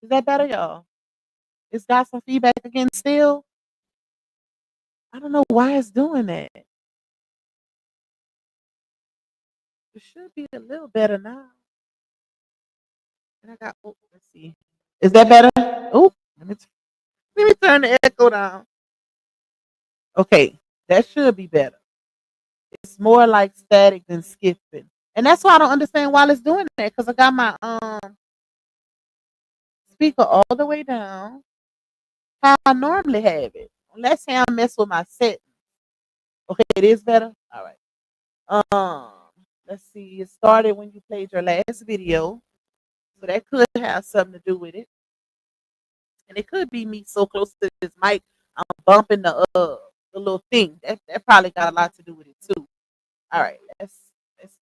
Is that better, y'all? It's got some feedback again still. I don't know why it's doing that. It should be a little better now. And I got, oh, let's see. Is that better? Oh, let me turn the echo down. Okay, that should be better. It's more like static than skipping. And that's why I don't understand why it's doing that, because I got my speaker all the way down how I normally have it. Let's say I mess with my set. Okay, it is better. All right. Let's see. It started when you played your last video, so that could have something to do with it. And it could be me so close to this mic, I'm bumping the little thing. That probably got a lot to do with it too. All right, let's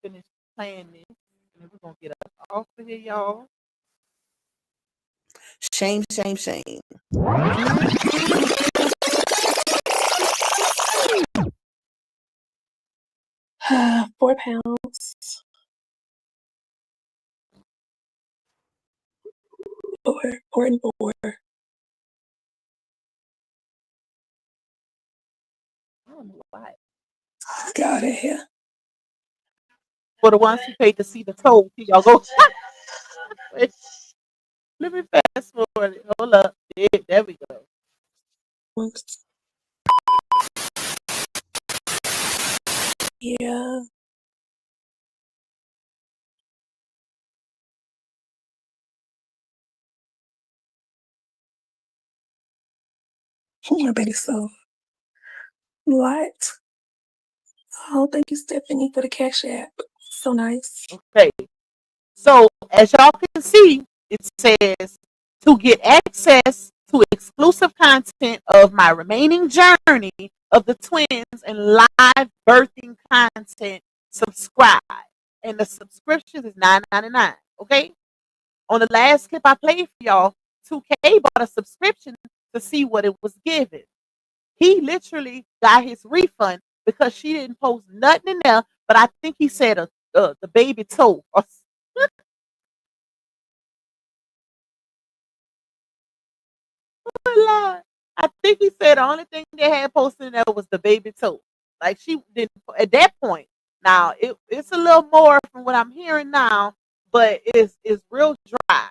finish playing this, and then we're gonna get up off of here, y'all. Shame, shame, shame. 4 pounds. 4 and 4. I don't know why. Get out of here. For the ones who paid to see the toe, see y'all go. Wait, let me fast forward it. Hold up. There we go. Yeah. My baby so light. Oh, thank you, Stephanie, for the cash app. So nice. Okay. So as y'all can see, it says to get access to exclusive content of my remaining journey of the twins and live birthing content, subscribe. And the subscription is $9.99. Okay. On the last clip I played for y'all, 2K bought a subscription to see what it was given. He literally got his refund because she didn't post nothing in there, but I think he said the baby toe or Lord. I think he said the only thing they had posted in there was the baby toe. Like she didn't at that point. Now it's a little more from what I'm hearing now, but it's real dry.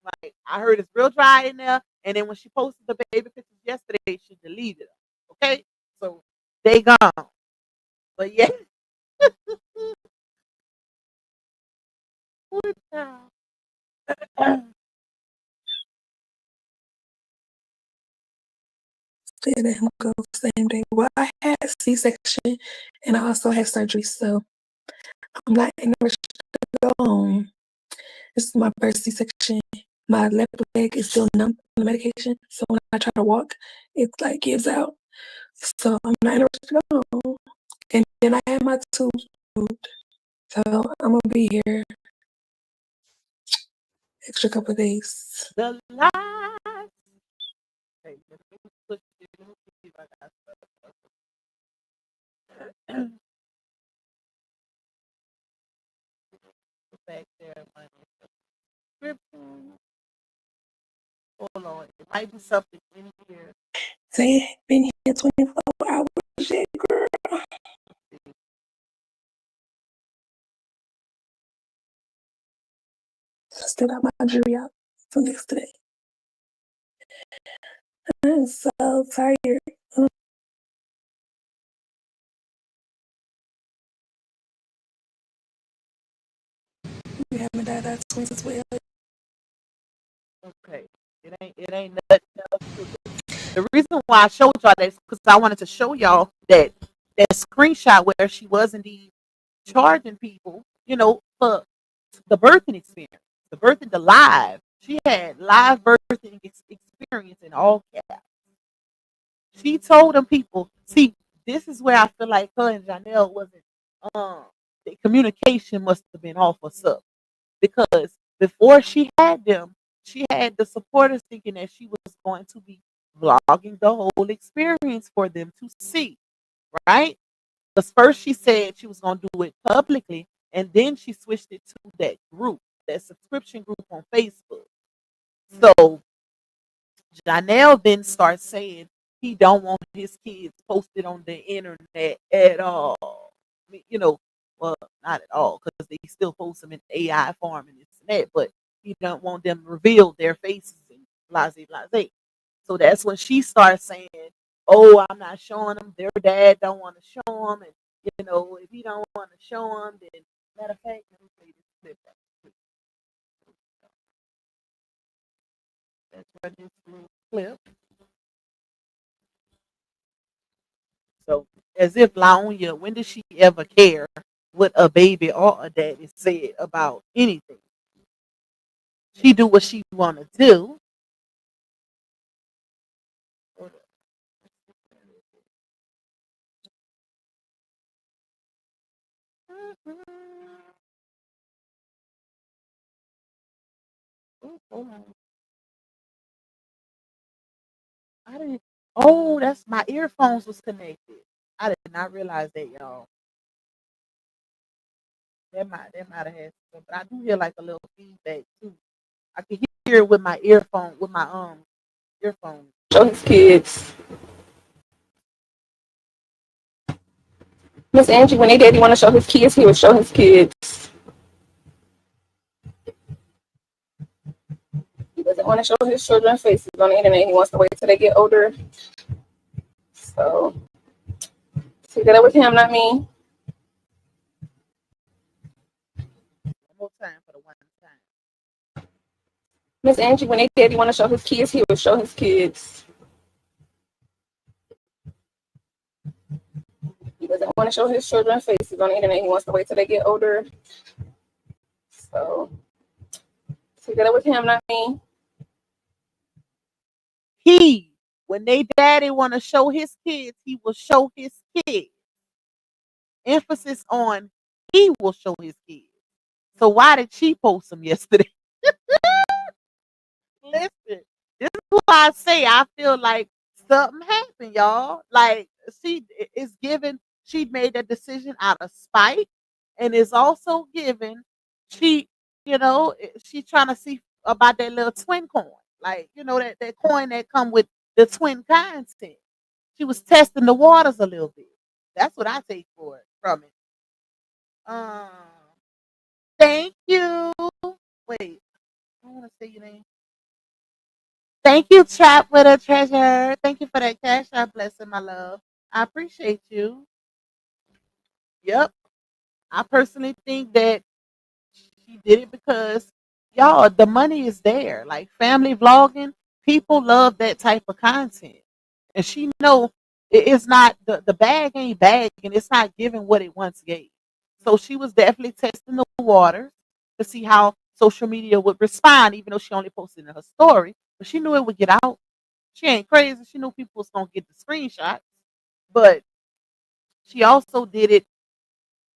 Like I heard it's real dry in there, and then when she posted the baby pictures yesterday, she deleted them. Okay, so they gone. But yeah, poor child. Did him go same day. Well, I had C-section and I also had surgery, so I'm not in a rush to go home. This is my first C-section. My left leg is still numb from the medication, so when I try to walk, it like gives out. So I'm not in a rush to go home. And then I had my tubes moved, so I'm gonna be here extra couple of days. The lies. Hey, let me push it. Let me see if I got stuff. Back there, my description. Hold on, it might be something in here. They ain't been here 24 hours yet, girl. I still got my jury out from yesterday. I'm so tired. We haven't had our twins as well. Okay, it ain't nothing else to it. The reason why I showed y'all that is because I wanted to show y'all that screenshot where she was indeed charging people, for the birthing experience, the live. She had live birthing experience in all caps. She told them people, see, this is where I feel like her and Janelle wasn't, the communication must have been off or something. Because before she had them, she had the supporters thinking that she was going to be vlogging the whole experience for them to see, right? Because first she said she was going to do it publicly, and then she switched it to that group, that subscription group on Facebook. So Janelle then starts saying he don't want his kids posted on the internet at all. I mean, well, not at all, because they still post them in AI form and this and that, but he don't want them to reveal their faces and blase blase. So that's when she starts saying, "Oh, I'm not showing them. Their dad don't want to show them, and if he don't want to show them, then matter of fact, let me play this clip. Let's run this little clip. So, as if Laonia, when did she ever care what a baby or a daddy said about anything? She do what she want to do. I didn't. Oh, that's my earphones was connected. I did not realize that, y'all. That might have had some, but I do hear like a little feedback too. I can hear it with my earphone, with my earphone. Show his kids. Miss Angie, when they daddy want to show his kids, he would show his kids. He doesn't want to show his children's faces on the internet. He wants to wait till they get older. So, take that up with him, not me. One more time for the one time. Miss Angie, when they daddy want to show his kids, he would show his kids. He doesn't want to show his children's faces on the internet. He wants to wait till they get older. So, Together with him, not me. He, when they daddy want to show his kids, he will show his kids. Emphasis on he will show his kids. So why did she post them yesterday? Listen, this is why I say I feel like something happened, y'all. Like she is given, she made that decision out of spite, and is also given she, she trying to see about that little twin coin, like that coin that come with the twin content. She was testing the waters a little bit. That's what I take for it from it. Um, thank you. Wait, I want to say your name. Thank you, Trap with a Treasure. Thank you for that cash out blessing, my love. I appreciate you. Yep. I personally think that she did it because y'all, the money is there. Like family vlogging, people love that type of content. And she know it's not the bag ain't bag and it's not giving what it once gave. So she was definitely testing the waters to see how social media would respond, even though she only posted in her story. But she knew it would get out. She ain't crazy. She knew people was gonna get the screenshots. But she also did it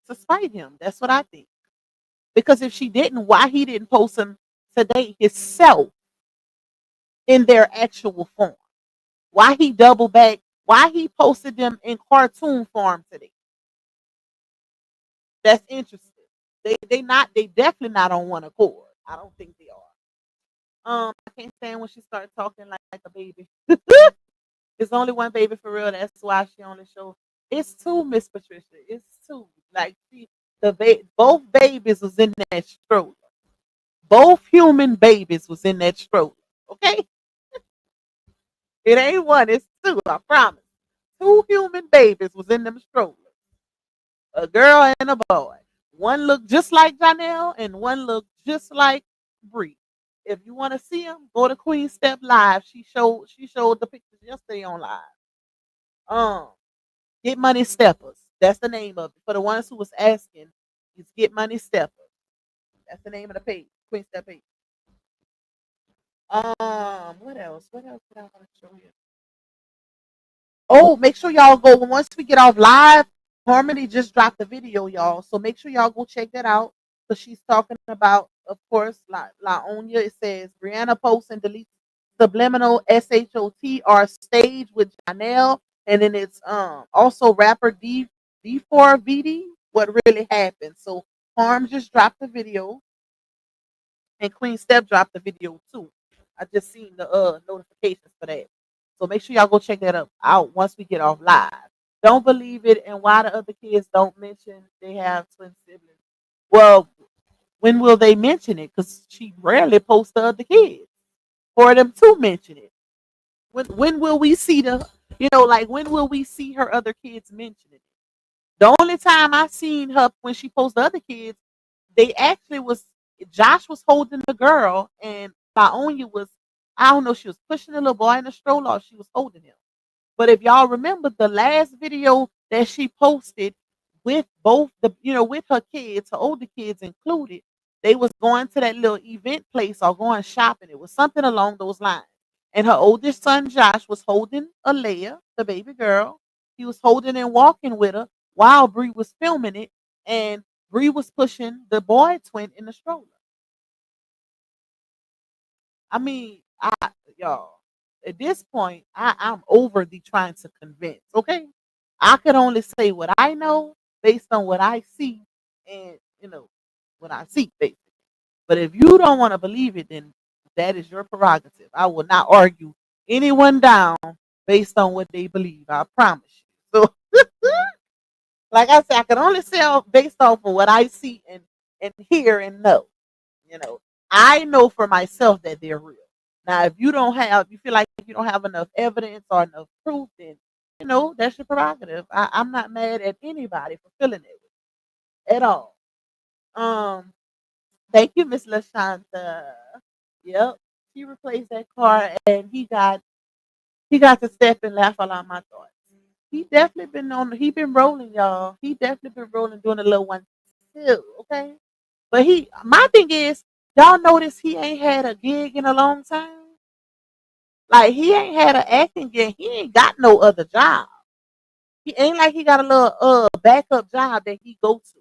to spite him. That's what I think. Because if she didn't, why he didn't post them today himself in their actual form? Why he double back? Why he posted them in cartoon form today? That's interesting. They definitely not on one accord. I don't think they are. I can't stand when she started talking like a baby. It's only one baby for real. That's why she only shows. It's two, Miss Patricia. It's two. Like both babies was in that stroller. Both human babies was in that stroller. Okay, it ain't one. It's two. I promise. Two human babies was in them strollers. A girl and a boy. One looked just like Janelle, and one looked just like Bree. If you want to see them, go to Queen Step Live. She showed the pictures yesterday on live. Get Money Steppers. That's the name of it. For the ones who was asking, it's Get Money Steppers. That's the name of the page. Queen Step page. What else? What else did I want to show you? Oh, make sure y'all go once we get off live. Harmony just dropped the video, y'all. So make sure y'all go check that out. So she's talking about, of course, La Onya. It says Brianna posts and deletes subliminal SHOT or stage with Janelle. And then it's also rapper D4VD. What really happened? So Harm just dropped the video, and Queen Step dropped the video too. I just seen the notifications for that. So make sure y'all go check that out once we get off live. Don't believe it, and why the other kids don't mention they have twin siblings. Well, when will they mention it? Because she rarely posts the other kids for them to mention it. When will we see when will we see her other kids mention it? The only time I seen her when she posted the other kids, they actually was Josh was holding the girl and Naomi was, I don't know, she was pushing the little boy in the stroller or she was holding him. But if y'all remember the last video that she posted with both with her kids, her older kids included, they was going to that little event place or going shopping. It was something along those lines. And her oldest son, Josh, was holding Alea, the baby girl. He was holding and walking with her while Bree was filming it. And Bree was pushing the boy twin in the stroller. I mean, y'all, at this point, I'm over the trying to convince. Okay, I can only say what I know based on what I see, and what I see, basically. But if you don't want to believe it, then that is your prerogative. I will not argue anyone down based on what they believe. I promise you. So, like I said, I can only say based off of what I see and hear and know. I know for myself that they're real. Now, if you feel like you don't have enough evidence or enough proof, then that's your prerogative. I'm not mad at anybody for feeling it at all. Thank you, Miss LaShanta. Yep, she replaced that car, and he got to step and laugh along my thoughts. He definitely been rolling, y'all. He definitely been rolling, doing a little one too. Okay, but my thing is, Y'all notice he ain't had a gig in a long time? Like he ain't had an acting gig. He ain't got no other job. He ain't like he got a little backup job that he go to.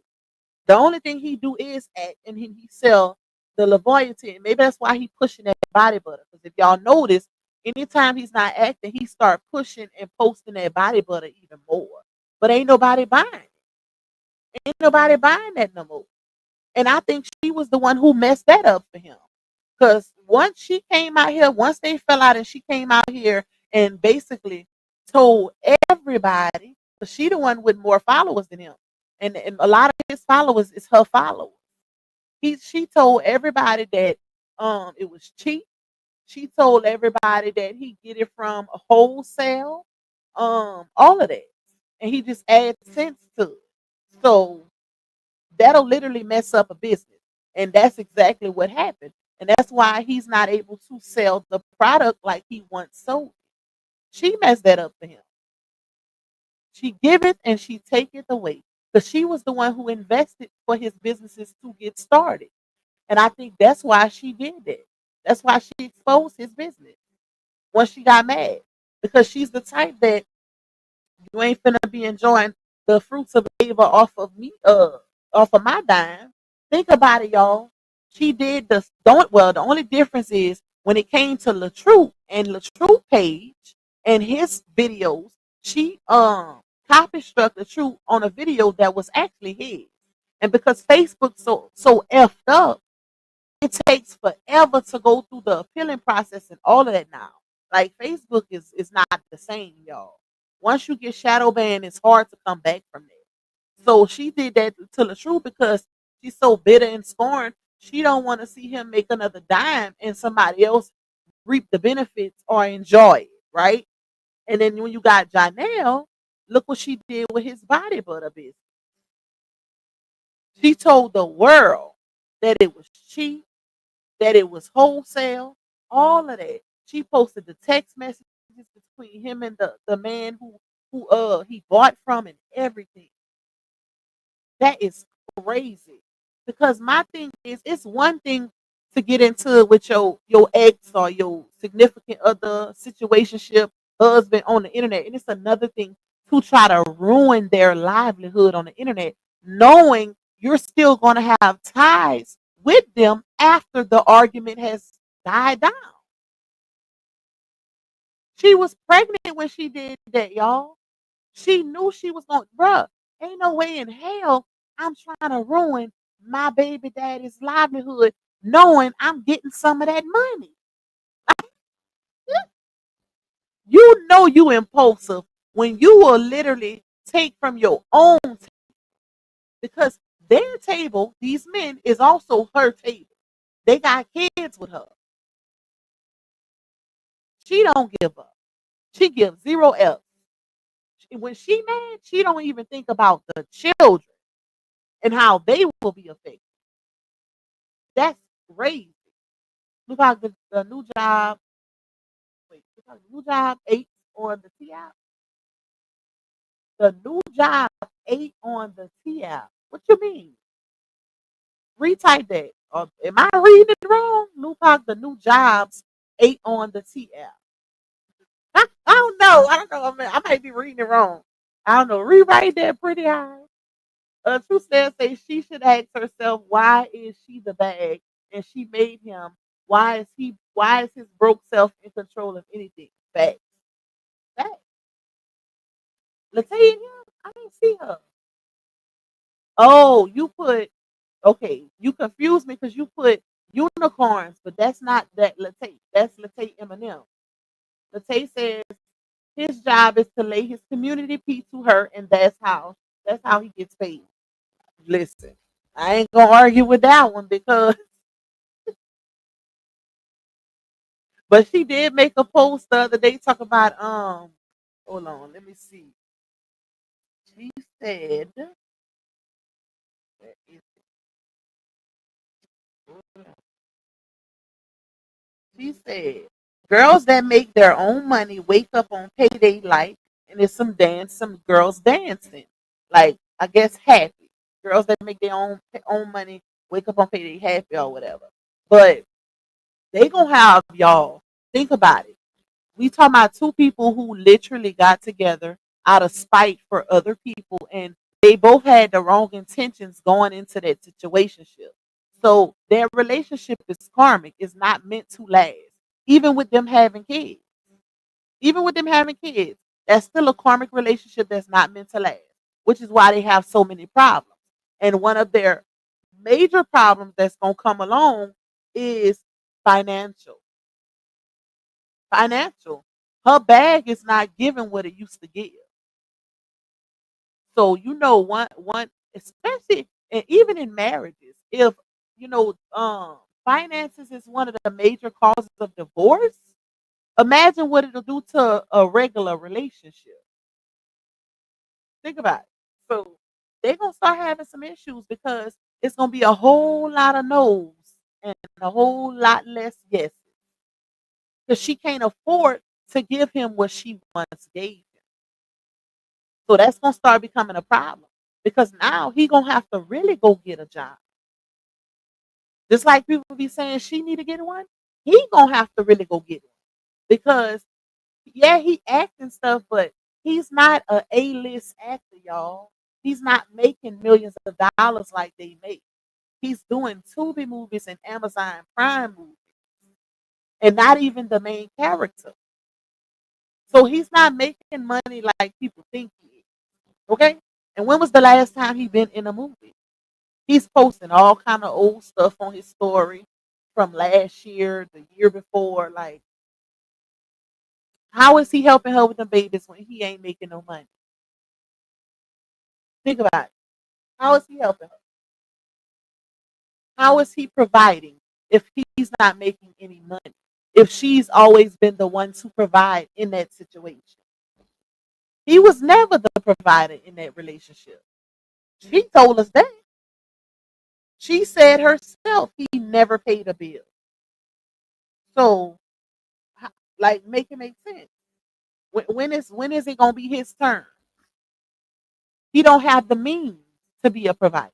The only thing he do is act, and he sell the Lavoyante. Maybe that's why he pushing that body butter. Because if y'all notice, anytime he's not acting, he start pushing and posting that body butter even more. But ain't nobody buying it. Ain't nobody buying that no more. And I think she was the one who messed that up for him. Because once she came out here, once they fell out and she came out here and basically told everybody, because she the one with more followers than him. And a lot of his followers is her followers. She told everybody that it was cheap. She told everybody that he get it from a wholesale, all of that. And he just adds sense to it. So that'll literally mess up a business. And that's exactly what happened. And that's why he's not able to sell the product like he once sold. She messed that up for him. She give it and she take it away. Because she was the one who invested for his businesses to get started. And I think that's why she did that. That's why she exposed his business once she got mad. Because she's the type that you ain't finna be enjoying the fruits of labor off of me, off of my dime. Think about it, y'all. She did the don't well, the only difference is when it came to LaTruth and LaTruth page and his videos, she copy struck LaTruth on a video that was actually his. And because Facebook's so effed up, it takes forever to go through the appealing process and all of that now. Like Facebook is not the same, y'all. Once you get shadow banned, it's hard to come back from that. So she did that to LaTruth because she's so bitter and scorned. She don't want to see him make another dime and somebody else reap the benefits or enjoy it, right? And then when you got Janelle, look what she did with his body butter business. She told the world that it was cheap, that it was wholesale, all of that. She posted the text messages between him and the man who he bought from and everything. That is crazy. Because my thing is, it's one thing to get into it with your ex or your significant other situationship husband on the internet, and it's another thing to try to ruin their livelihood on the internet, knowing you're still going to have ties with them after the argument has died down. She was pregnant when she did that, y'all. She knew she was going, bruh, ain't no way in hell I'm trying to ruin my baby daddy's livelihood knowing I'm getting some of that money. You know you impulsive when you will literally take from your own table because their table, these men, is also her table. They got kids with her. She don't give up. She gives 0 F. When she mad, she don't even think about the children and how they will be affected. That's crazy. Look how the new job. Wait, look how the new job 8 on the T app. The new job 8 on the T app. What you mean? Retype that. Am I reading it wrong? Lupac, the new jobs 8 on the T app. I don't know. I don't know. I might be reading it wrong. I don't know. Rewrite that pretty high. Truth says say she should ask herself why is she the bag and she made him. Why is his broke self in control of anything? Facts. Facts. Latasia, I didn't see her. Oh, you put okay. You confused me because you put unicorns, but that's not that Latte. That's Latte Eminem. Latte says his job is to lay his community piece to her, and that's how he gets paid. Listen, I ain't gonna argue with that one because, but she did make a post the other day talk about Hold on, let me see. She said, where is it? She said, girls that make their own money wake up on payday light, and there's some girls dancing, like I guess happy. Girls that make their own money wake up on payday happy or whatever. But they gonna have y'all. Think about it. We talking about two people who literally got together out of spite for other people, and they both had the wrong intentions going into that situationship. So their relationship is karmic. It's not meant to last. Even with them having kids. Even with them having kids, that's still a karmic relationship that's not meant to last, which is why they have so many problems. And one of their major problems that's going to come along is financial. Financial. Her bag is not giving what it used to give. So one especially and even in marriages, if finances is one of the major causes of divorce, imagine what it'll do to a regular relationship. Think about it. So they're gonna start having some issues because it's gonna be a whole lot of no's and a whole lot less yeses. Because she can't afford to give him what she once gave him. So that's gonna start becoming a problem. Because now he gonna have to really go get a job. Just like people be saying she need to get one, he gonna have to really go get one. Because yeah, he acting stuff, but he's not a A-list actor, y'all. He's not making millions of dollars like they make. He's doing Tubi movies and Amazon Prime movies, and not even the main character. So he's not making money like people think he is. Okay? And when was the last time he been in a movie? He's posting all kind of old stuff on his story from last year, the year before. Like, how is he helping her with the babies when he ain't making no money? Think about it. How is he helping her? How is he providing if he's not making any money? If she's always been the one to provide in that situation? He was never the provider in that relationship. She told us that. She said herself he never paid a bill. So, like, make it make sense. When is it gonna be his turn? He don't have the means to be a provider.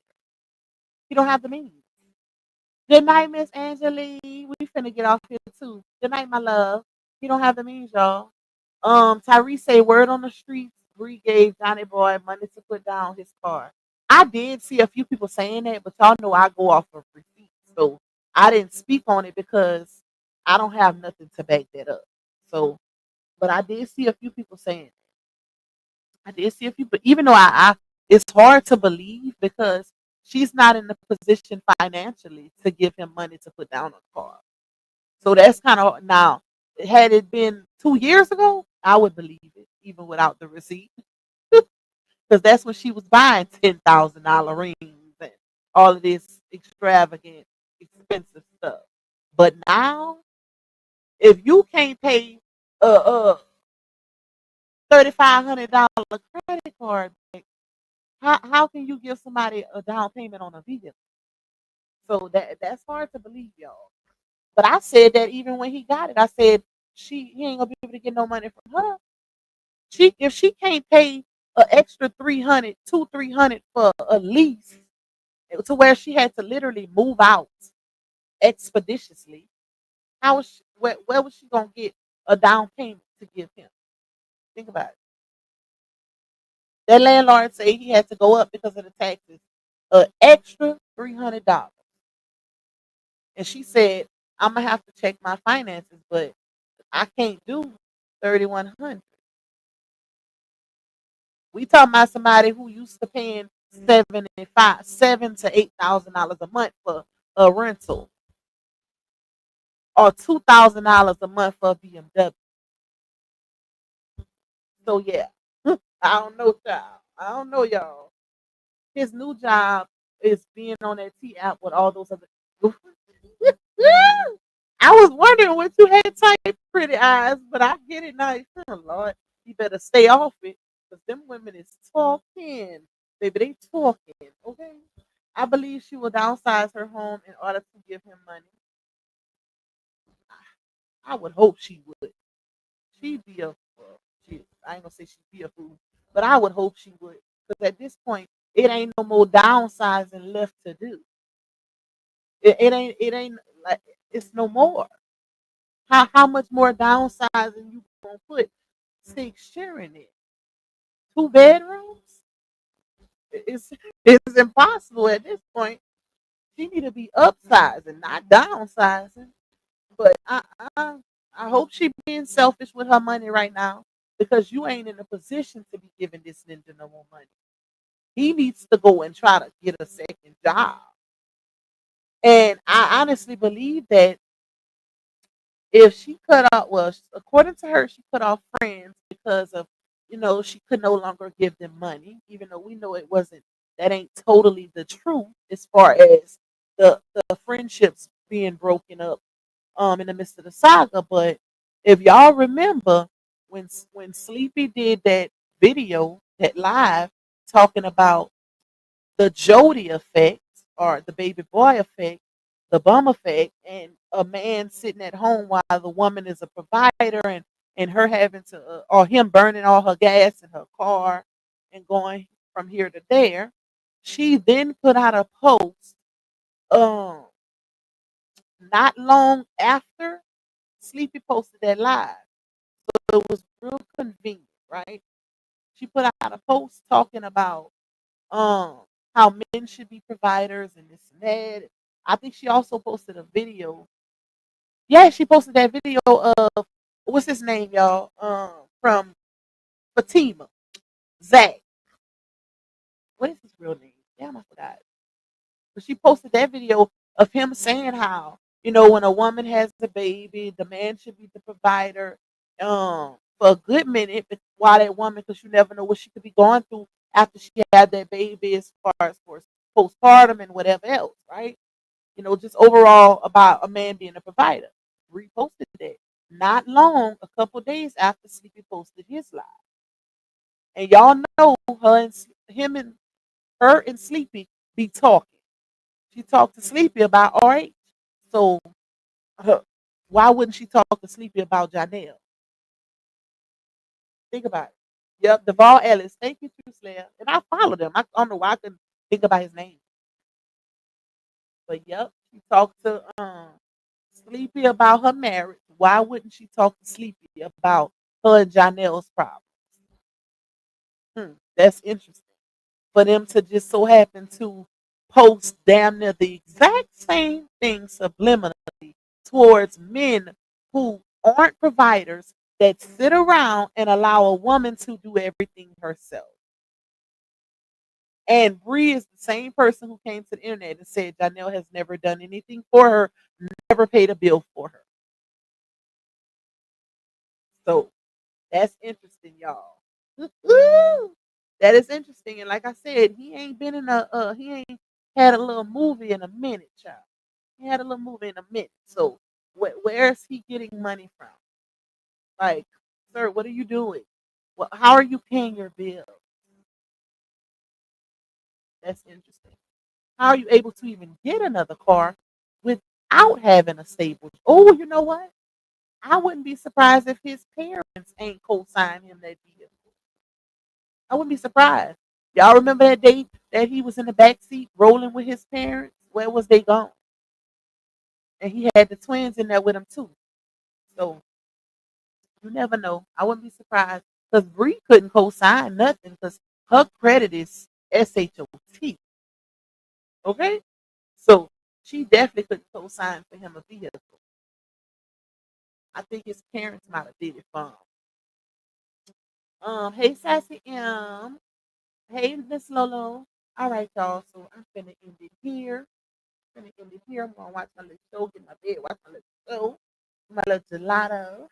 He don't have the means. Good night, Miss Angelique. We finna get off here too. Good night, my love. He don't have the means, y'all. Tyrese say word on the streets. Bree gave Johnny Boy money to put down his car. I did see a few people saying that, but y'all know I go off of receipts, so I didn't speak on it because I don't have nothing to back that up. So, but I did see a few people saying. I did see a few, but even though I it's hard to believe because she's not in the position financially to give him money to put down on the car. So that's kind of now. Had it been 2 years ago, I would believe it, even without the receipt, because that's when she was buying $10,000 rings and all of this extravagant, expensive stuff. But now, if you can't pay a $3,500 credit card back, how can you give somebody a down payment on a vehicle? So that's hard to believe, y'all. But I said that even when he got it, I said he ain't gonna be able to get no money from her. If she can't pay an extra 300 for a lease to where she had to literally move out expeditiously, where was she gonna get a down payment to give him? Think about it. That landlord said he had to go up because of the taxes, an extra $300. And she said, I'm gonna have to check my finances, but I can't do 3,100. We talking about somebody who used to paying $7,000 to $8,000 a month for a rental, or $2,000 a month for a BMW. So yeah, I don't know, child. I don't know, y'all. His new job is being on that T app with all those other. I was wondering what you had typed, pretty eyes, but I get it now. Oh, Lord, you better stay off it because them women is talking. Baby, they talking. Okay. I believe she will downsize her home in order to give him money. I would hope she would. She'd be I ain't gonna say she'd be a fool, but I would hope she would. Because at this point, it ain't no more downsizing left to do. It ain't like it's no more. How much more downsizing you gonna put 6 sharing it? 2 bedrooms? It's it's impossible at this point. She need to be upsizing, not downsizing. But I hope she being selfish with her money right now because you ain't in a position to be giving this ninja no more money. He needs to go and try to get a second job. And I honestly believe that if she cut off, well, according to her, she cut off friends because of, she could no longer give them money, even though we know it wasn't, that ain't totally the truth as far as the friendships being broken up in the midst of the saga. But if y'all remember when Sleepy did that video, that live, talking about the Jody effect or the baby boy effect, the bum effect, and a man sitting at home while the woman is a provider, and her having to or him burning all her gas in her car and going from here to there. She then put out a post um not long after Sleepy posted that live. So it was real convenient, right? She put out a post talking about um how men should be providers and this and that. I think she also posted a video. Yeah, she posted that video of what's his name, y'all? From Fatima, Zach. What is his real name? Damn, I forgot. But she posted that video of him saying how, when a woman has a baby, the man should be the provider for a good minute while that woman, because you never know what she could be going through after she had that baby as far as for postpartum and whatever else, right? Just overall about a man being a provider. Reposted that. Not long, a couple days after Sleepy posted his live. And y'all know her and Sleepy be talking. She talked to Sleepy about RH. So why wouldn't she talk to Sleepy about Janelle? Think about it. Yep, Duvall Ellis. Thank you, True Slayer. And I followed him. I don't know why I couldn't think about his name. But yep, she talked to Sleepy about her marriage. Why wouldn't she talk to Sleepy about her and Janelle's problems? That's interesting. For them to just so happen to post damn near the exact same thing subliminally towards men who aren't providers, that sit around and allow a woman to do everything herself. And Bree is the same person who came to the internet and said Janelle has never done anything for her, never paid a bill for her. So that's interesting, y'all. That is interesting. And like I said, he ain't been in he ain't had a little movie in a minute, child. He had a little movie in a minute. So where is he getting money from? Like, sir, what are you doing? How are you paying your bill? That's interesting. How are you able to even get another car without having a stable? Oh, you know what? I wouldn't be surprised if his parents ain't co-sign him that vehicle. I wouldn't be surprised. Y'all remember that day that he was in the back seat rolling with his parents? Where was they gone? And he had the twins in there with him too. So you never know. I wouldn't be surprised because Bree couldn't co-sign nothing because her credit is SHOT. Okay? So she definitely couldn't co-sign for him a vehicle. I think his parents might have did it for him. Hey Sassy M. Hey Miss Lolo. All right, y'all. So I'm finna end it here. I'm gonna watch my little show, get my bed, watch my little show, my little gelato.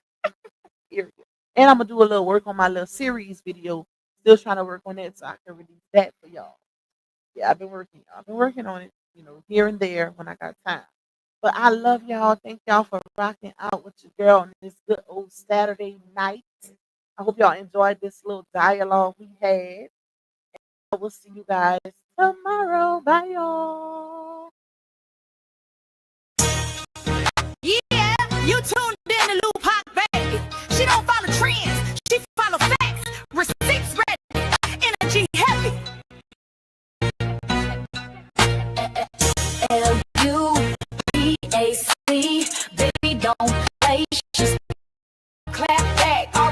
And I'm gonna do a little work on my little series video. Still trying to work on that so I can release that for y'all. Yeah, I've been working on it, here and there when I got time. But I love y'all. Thank y'all for rocking out with your girl on this good old Saturday night. I hope y'all enjoyed this little dialogue we had. And we'll see you guys tomorrow. Bye, y'all. Yeah, you tuned in to Lou Pop, baby. She don't follow trends, she follow facts. Receipts ready, energy heavy.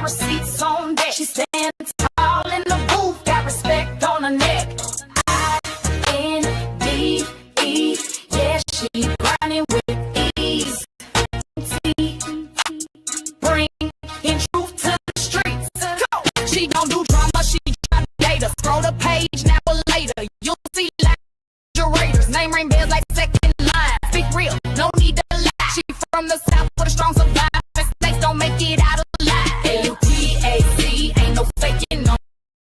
got receipts on deck. She stands tall in the booth, got respect on her neck. I-N-D-E, yeah, she grinding with ease. Bringing truth to the streets. Go. She don't do drama, she try data. Scroll the page now or later. You'll see like curators. Name ring bells like second line. Speak real, no need to lie. She from the south with a strong survive. Mistakes don't make it out alive. L-U-T-A-C, ain't no faking, no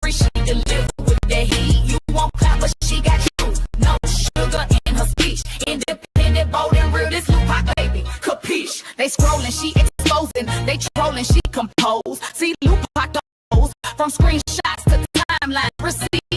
free. She deliver with that heat. You won't clap, but she got you. No sugar in her speech. Independent, bold and real. This Lupac baby, capiche? They scrolling, she exposing. They trolling, she compose. See Lupac those from screenshots to timeline receipts.